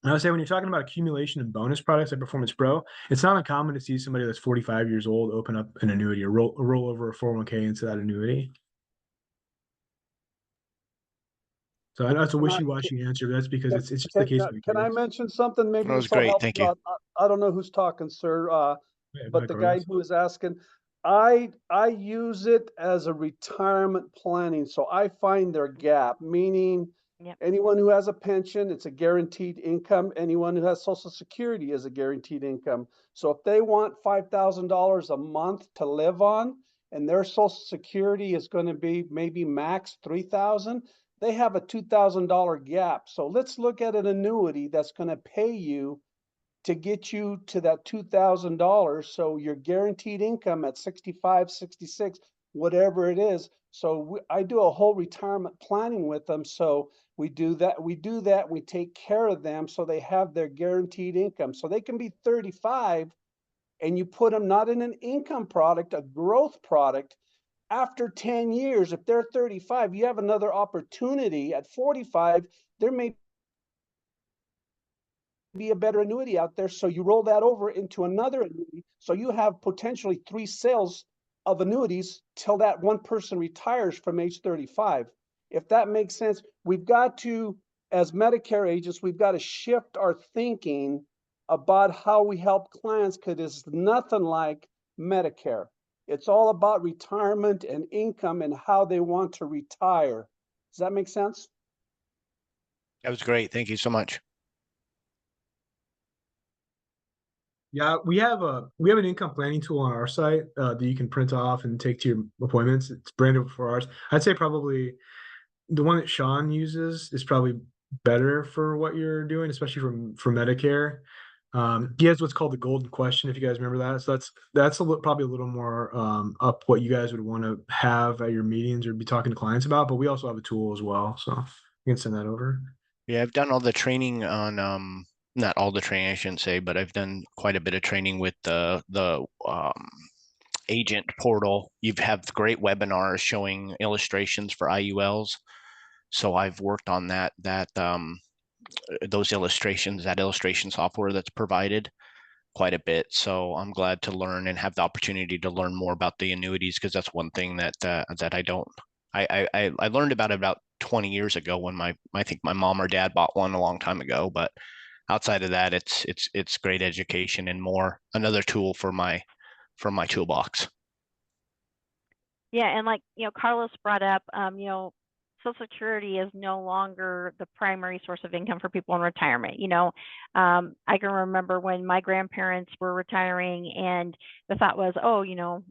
S1: I would say when you're talking about accumulation and bonus products like Performance Pro, it's not uncommon to see somebody that's 45 years old open up an annuity or roll over a 401k into that annuity. So I know it's a
S4: Can I,
S1: wishy-washy answer, but that's because it's just the case by
S4: can I
S1: case.
S4: mention something? Maybe
S7: That was
S4: this will
S7: great.
S4: help
S7: Thank
S4: you
S7: you.
S4: out. I don't know who's talking, sir.
S1: Yeah, go
S4: But
S1: ahead,
S4: the guy
S1: Carlos.
S4: who was asking, I use it as a retirement planning. So I find their gap, meaning
S2: Yep.
S4: anyone who has a pension, it's a guaranteed income. Anyone who has Social Security is a guaranteed income. So if they want $5,000 a month to live on, and their Social Security is going to be maybe max 3,000, they have a $2,000 gap. So let's look at an annuity that's going to pay you to get you to that $2,000. So your guaranteed income at 65, 66, whatever it is. So I do a whole retirement planning with them. So we do that, we take care of them so they have their guaranteed income. So they can be 35 and you put them not in an income product, a growth product. After 10 years, if they're 35, you have another opportunity at 45, there may be a better annuity out there. So you roll that over into another annuity. So you have potentially 3 sales of annuities till that one person retires from age 35. If that makes sense, we've got to, as Medicare agents, we've got to shift our thinking about how we help clients, because it's nothing like Medicare. It's all about retirement and income and how they want to retire. Does that make sense?
S7: That was great. Thank you so much.
S1: Yeah, we have an income planning tool on our site that you can print off and take to your appointments. It's branded for ours. I'd say probably the one that Sean uses is probably better for what you're doing, especially for Medicare. He has what's called the golden question, if you guys remember that. So that's probably a little more up what you guys would want to have at your meetings or be talking to clients about. But we also have a tool as well, so you can send that over.
S7: Yeah, I've done all the training on not all the training I shouldn't say, but I've done quite a bit of training with the agent portal. You have great webinars showing illustrations for IULs. So I've worked on those illustrations, that illustration software that's provided quite a bit. So I'm glad to learn and have the opportunity to learn more about the annuities, because that's one thing that I don't. I learned about it about 20 years ago when I think my mom or dad bought one a long time ago. But outside of that, it's great education and more another tool for my toolbox.
S2: Yeah, and like, Carlos brought up, Social Security is no longer the primary source of income for people in retirement. I can remember when my grandparents were retiring and the thought was, oh,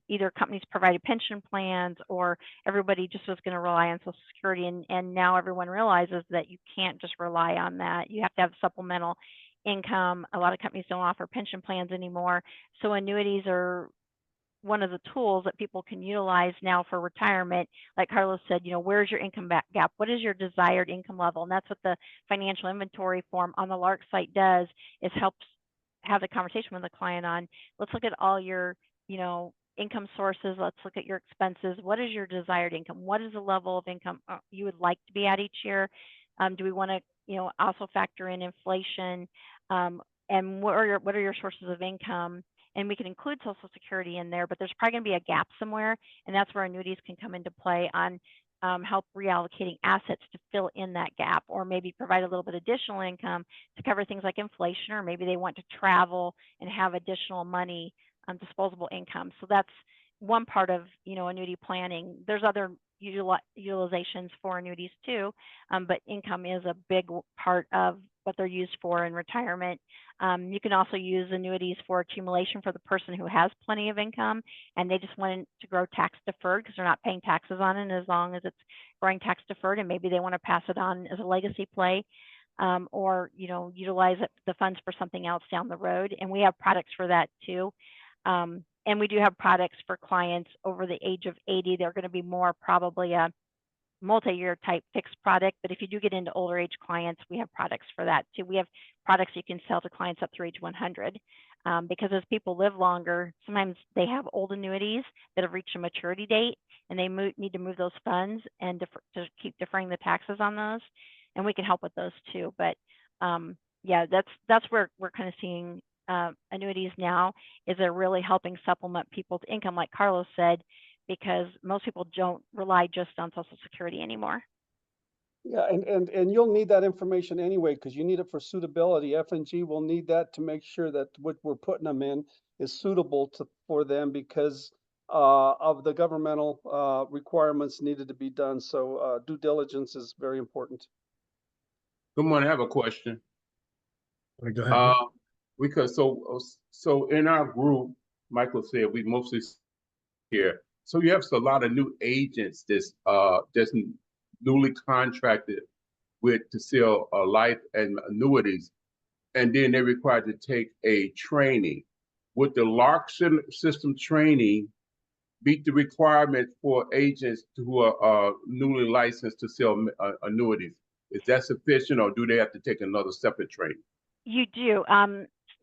S2: either companies provided pension plans or everybody just was going to rely on Social Security. And now everyone realizes that you can't just rely on that. You have to have supplemental income. A lot of companies don't offer pension plans anymore. So annuities are one of the tools that people can utilize now for retirement. Like Carlos said, where's your income gap? What is your desired income level? And that's what the financial inventory form on the LARC site does, is helps have the conversation with the client on, let's look at all your, income sources. Let's look at your expenses. What is your desired income? What is the level of income you would like to be at each year? Do we want to, also factor in inflation? And what are your sources of income? And we can include Social Security in there, but there's probably going to be a gap somewhere, and that's where annuities can come into play on help reallocating assets to fill in that gap, or maybe provide a little bit additional income to cover things like inflation, or maybe they want to travel and have additional money, disposable income. So that's one part of annuity planning. There's other utilizations for annuities too, but income is a big part of what they're used for in retirement. You can also use annuities for accumulation for the person who has plenty of income and they just want to grow tax deferred because they're not paying taxes on it, as long as it's growing tax deferred, and maybe they want to pass it on as a legacy play, or utilize the funds for something else down the road. And we have products for that too. And we do have products for clients over the age of 80. They're going to be more probably a multi-year type fixed product, but if you do get into older age clients, we have products for that too. We have products you can sell to clients up through age 100, because as people live longer, sometimes they have old annuities that have reached a maturity date and they need to move those funds and to keep deferring the taxes on those, and we can help with those too. But yeah, that's where we're kind of seeing annuities now, is they're really helping supplement people's income, like Carlos said, because most people don't rely just on Social Security anymore.
S4: Yeah, and you'll need that information anyway, because you need it for suitability. F&G will need that to make sure that what we're putting them in is suitable for them because of the governmental requirements needed to be done. So due diligence is very important.
S8: Good morning. I have a question.
S1: Go ahead.
S8: Because so in our group, Michael said we mostly here. So you have a lot of new agents that's newly contracted with to sell life and annuities, and then they're required to take a training. Would the LARC system training meet the requirement for agents who are newly licensed to sell annuities? Is that sufficient, or do they have to take another separate training?
S2: You do.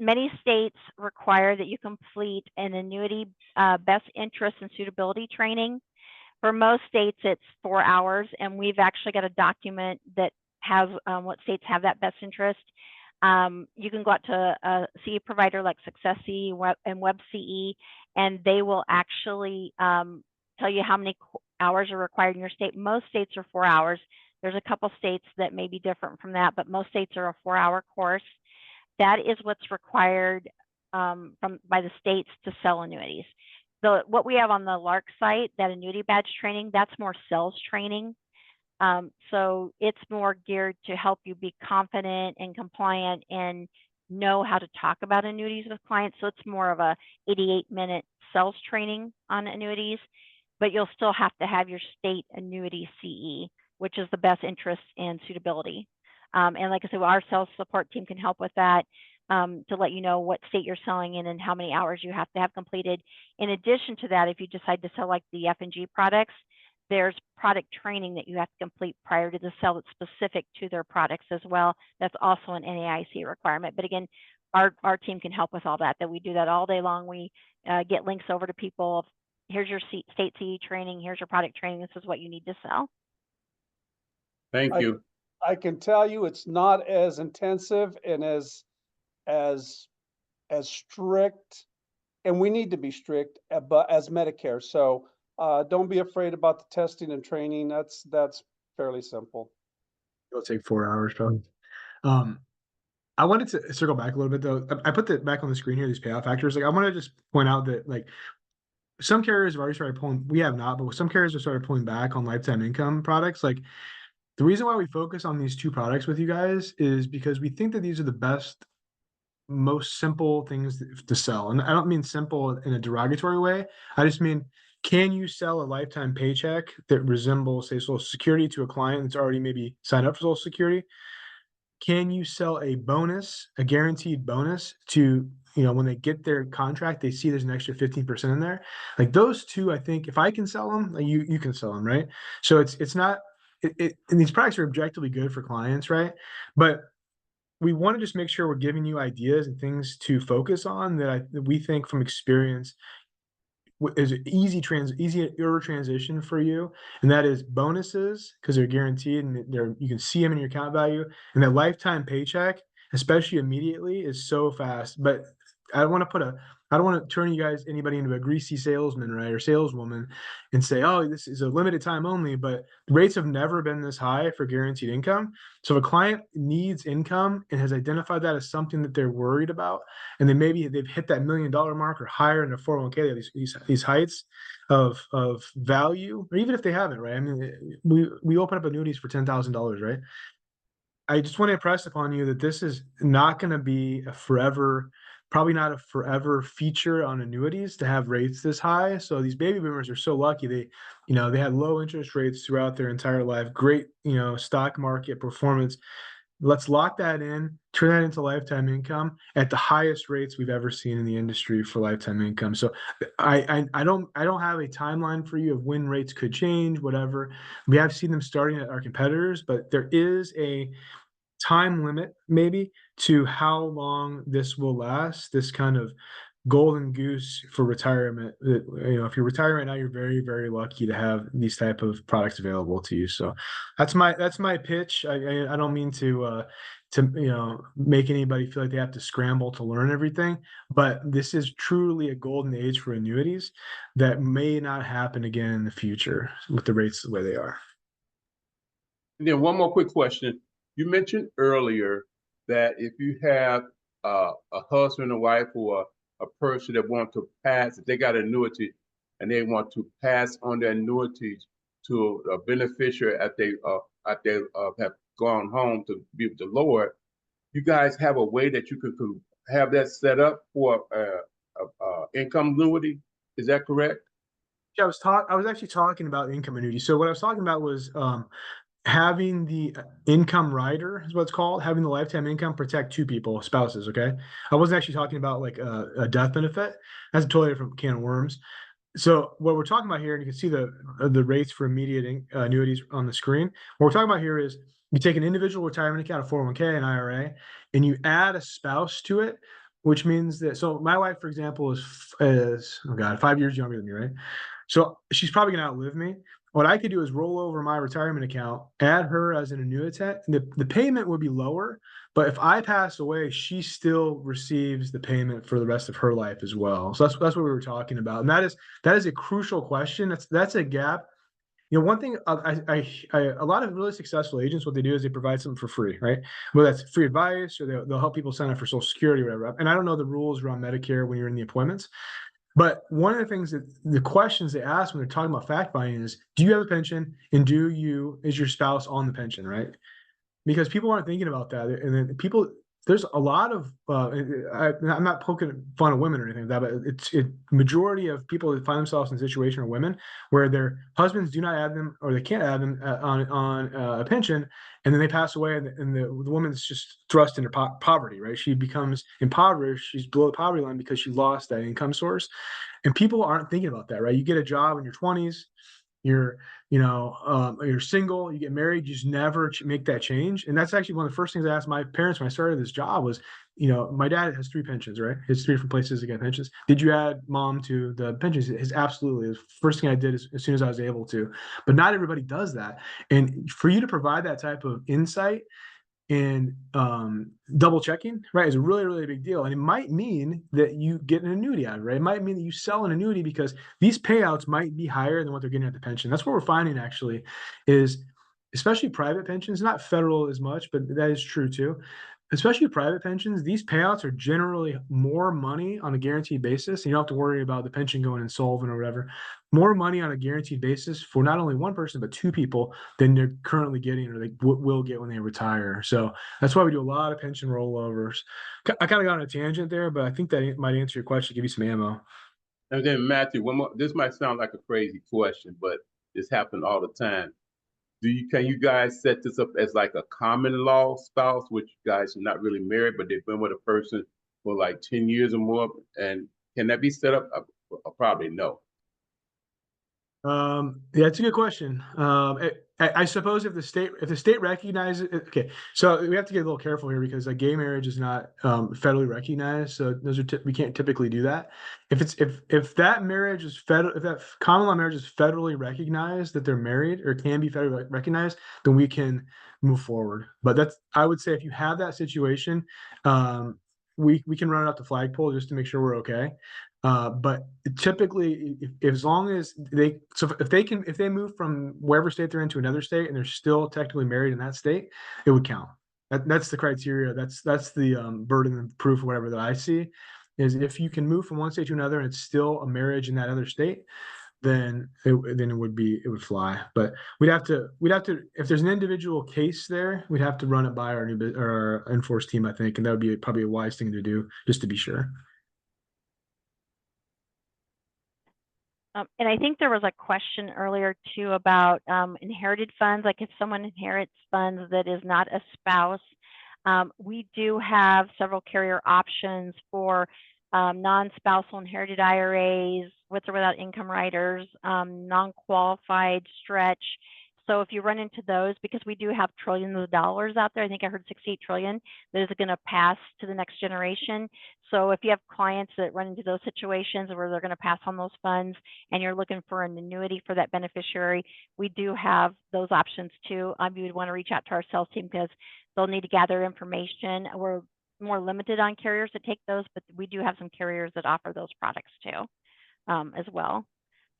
S2: Many states require that you complete an annuity best interest and suitability training. For most states, it's 4 hours, and we've actually got a document that has what states have that best interest. You can go out to a CE provider like SuccessCE and WebCE, and they will actually tell you how many hours are required in your state. Most states are 4 hours. There's a couple states that may be different from that, but most states are a 4-hour course. That is what's required by the states to sell annuities. What we have on the LARC site, that annuity badge training, that's more sales training. So it's more geared to help you be confident and compliant and know how to talk about annuities with clients. So it's more of a 88-minute sales training on annuities, but you'll still have to have your state annuity CE, which is the best interest and suitability. And like I said, our sales support team can help with that to let you know what state you're selling in and how many hours you have to have completed. In addition to that, if you decide to sell like the F&G products, there's product training that you have to complete prior to the sale that's specific to their products as well. That's also an NAIC requirement. But again, our team can help with all that. That we do that all day long. We get links over to people. Here's your state CE training. Here's your product training. This is what you need to sell.
S8: Thank you.
S4: I can tell you it's not as intensive and as strict, and we need to be strict, but as Medicare. So don't be afraid about the testing and training. That's fairly simple.
S1: It'll take 4 hours probably. I wanted to circle back a little bit though. I put that back on the screen here, these payout factors. Like I want to just point out that like some carriers have already started pulling, we have not, but some carriers have started pulling back on lifetime income products. Like the reason why we focus on these two products with you guys is because we think that these are the best, most simple things to sell. And I don't mean simple in a derogatory way. I just mean, can you sell a lifetime paycheck that resembles, say, Social Security to a client that's already maybe signed up for Social Security? Can you sell a bonus, a guaranteed bonus to, when they get their contract, they see there's an extra 15% in there? Like those two, I think if I can sell them, like you can sell them, right? So it's not, and these products are objectively good for clients, right? But we want to just make sure we're giving you ideas and things to focus on that we think from experience is an easier transition for you, and that is bonuses because they're guaranteed and you can see them in your account value, and that lifetime paycheck, especially immediately, is so fast. But I don't want to turn anybody into a greasy salesman, right, or saleswoman, and say, oh, this is a limited time only. But rates have never been this high for guaranteed income. So if a client needs income and has identified that as something that they're worried about, and then maybe they've hit that $1 million mark or higher in a 401k, they have these heights of value, or even if they haven't, right? I mean, we open up annuities for $10,000, right? I just want to impress upon you that this is not going to be probably not a forever feature on annuities to have rates this high. So these baby boomers are so lucky. They had low interest rates throughout their entire life, great, stock market performance. Let's lock that in, turn that into lifetime income at the highest rates we've ever seen in the industry for lifetime income. So I don't have a timeline for you of when rates could change, whatever. We have seen them starting at our competitors, but there is a time limit maybe to how long this will last, this kind of golden goose for retirement. If you're retiring right now, you're very, very lucky to have these type of products available to you. So that's my pitch. I don't mean to make anybody feel like they have to scramble to learn everything, but this is truly a golden age for annuities that may not happen again in the future with the rates the way they are.
S8: And then one more quick question. You mentioned earlier that if you have a husband and wife or a person that want to pass, if they got annuity and they want to pass on their annuities to a beneficiary after they have gone home to be with the Lord, you guys have a way that you could have that set up for income annuity. Is that correct?
S1: Yeah, I was actually talking about income annuity. So what I was talking about was having the income rider is what it's called, having the lifetime income protect two people, spouses. Okay, I wasn't actually talking about like a death benefit. That's a totally different can of worms. So what we're talking about here, and you can see the rates for immediate annuities on the screen. What we're talking about here is you take an individual retirement account, a 401k, an IRA, and you add a spouse to it, which means that, so my wife, for example, is oh God, 5 years younger than me, right? So she's probably gonna outlive me. What I could do is roll over my retirement account, add her as an annuitant, and the payment would be lower. But if I pass away, she still receives the payment for the rest of her life as well. So that's what we were talking about, and that is a crucial question. That's a gap. You know, one thing a lot of really successful agents, what they do is they provide something for free, right? Whether that's free advice or they'll help people sign up for Social Security or whatever. And I don't know the rules around Medicare when you're in the appointments, but one of the things that the questions they ask when they're talking about fact finding is, do you have a pension and is your spouse on the pension, right? Because people aren't thinking about that. And then there's a lot of, I'm not poking fun of women or anything like that, but majority of people that find themselves in a situation are women where their husbands do not add them or they can't add them on a pension. And then they pass away and the woman's just thrust into poverty, right? She becomes impoverished. She's below the poverty line because she lost that income source. And people aren't thinking about that, right? You get a job in your 20s, you're single, you get married, you just never make that change. And that's actually one of the first things I asked my parents when I started this job was, my dad has 3 pensions, right? His 3 different places to get pensions. Did you add mom to the pensions? His absolutely. The first thing I did as soon as I was able to. But not everybody does that. And for you to provide that type of insight and double checking, right, is a really, really big deal. And it might mean that you get an annuity out of it, right? It might mean that you sell an annuity because these payouts might be higher than what they're getting at the pension. That's what we're finding actually is, especially private pensions, not federal as much, but that is true too. Especially private pensions, these payouts are generally more money on a guaranteed basis. You don't have to worry about the pension going insolvent or whatever. More money on a guaranteed basis for not only one person, but 2 people than they're currently getting or they will get when they retire. So that's why we do a lot of pension rollovers. I kind of got on a tangent there, but I think that might answer your question, give you some ammo.
S8: And then Matthew, one more. This might sound like a crazy question, but this happens all the time. Can you guys set this up as like a common law spouse, which you guys are not really married, but they've been with a person for like 10 years or more? And can that be set up? Probably no.
S1: Yeah, it's a good question. I suppose if the state recognizes it, okay, so we have to get a little careful here because gay marriage is not federally recognized, so we can't typically do that. If that marriage is if that common law marriage is federally recognized that they're married or can be federally recognized, then we can move forward. But I would say if you have that situation, we can run it up the flagpole just to make sure we're okay. But typically, as long as if they move from wherever state they're in to another state and they're still technically married in that state, it would count. That's the criteria. That's the burden of proof or whatever that I see is if you can move from one state to another and it's still a marriage in that other state, then it would fly. But we'd have to if there's an individual case there, we'd have to run it by our enforce team, I think, and that would be probably a wise thing to do just to be sure.
S2: And I think there was a question earlier too about inherited funds, like if someone inherits funds that is not a spouse. We do have several carrier options for non-spousal inherited IRAs, with or without income riders, non-qualified stretch. So if you run into those, because we do have trillions of dollars out there, I think I heard 68 trillion, that is going to pass to the next generation. So if you have clients that run into those situations where they're going to pass on those funds and you're looking for an annuity for that beneficiary, we do have those options too. You would want to reach out to our sales team because they'll need to gather information. We're more limited on carriers that take those, but we do have some carriers that offer those products too, as well.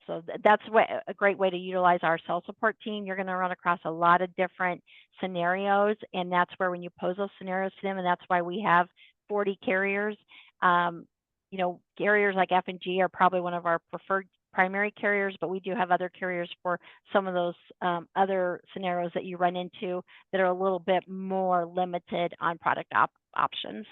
S2: So that's a great way to utilize our sales support team. You're going to run across a lot of different scenarios, and that's where when you pose those scenarios to them, and that's why we have 40 carriers. You know, carriers like F&G are probably one of our preferred primary carriers, but we do have other carriers for some of those other scenarios that you run into that are a little bit more limited on product options.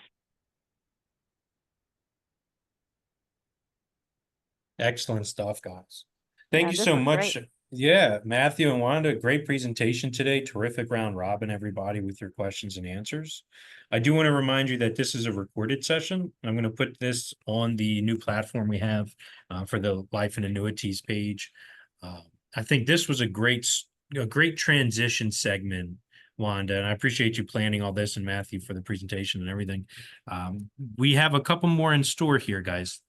S3: Excellent stuff, guys. Thank
S2: Yeah,
S3: you
S2: this
S3: so
S2: was
S3: much.
S2: great.
S3: Yeah, Matthew and Wanda, great presentation today. Terrific round robin, everybody, with your questions and answers. I do want to remind you that this is a recorded session. I'm going to put this on the new platform we have for the life and annuities page. I think this was a great transition segment, Wanda, and I appreciate you planning all this, and Matthew for the presentation and everything. We have a couple more in store here, guys.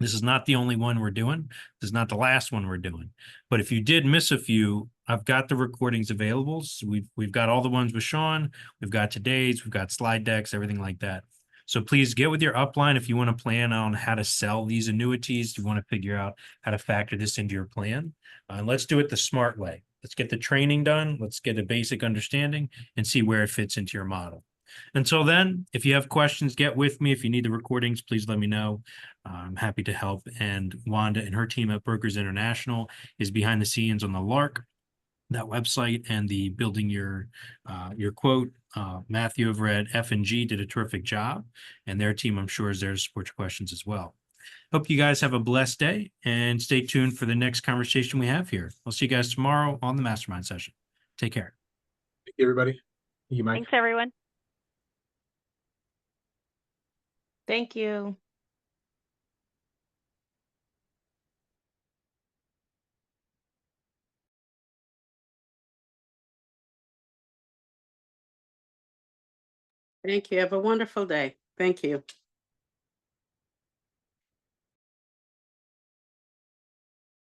S3: This is not the only one we're doing. This is not the last one we're doing. But if you did miss a few, I've got the recordings available. So we've got all the ones with Sean. We've got today's. We've got slide decks, everything like that. So please get with your upline if you want to plan on how to sell these annuities. You want to figure out how to factor this into your plan. Let's do it the smart way. Let's get the training done. Let's get a basic understanding and see where it fits into your model. Until then, if you have questions, get with me. If you need the recordings, please let me know. I'm happy to help. And Wanda and her team at Brokers International is behind the scenes on the LARC, that website, and the building your quote. Matthew over at F&G did a terrific job, and their team, I'm sure, is there to support your questions as well. Hope you guys have a blessed day, and stay tuned for the next conversation we have here. I'll see you guys tomorrow on the Mastermind session. Take care.
S1: Thank you, everybody. Thank you, Mike.
S2: Thanks, everyone.
S9: Thank you.
S5: Thank you. Have a wonderful day. Thank you.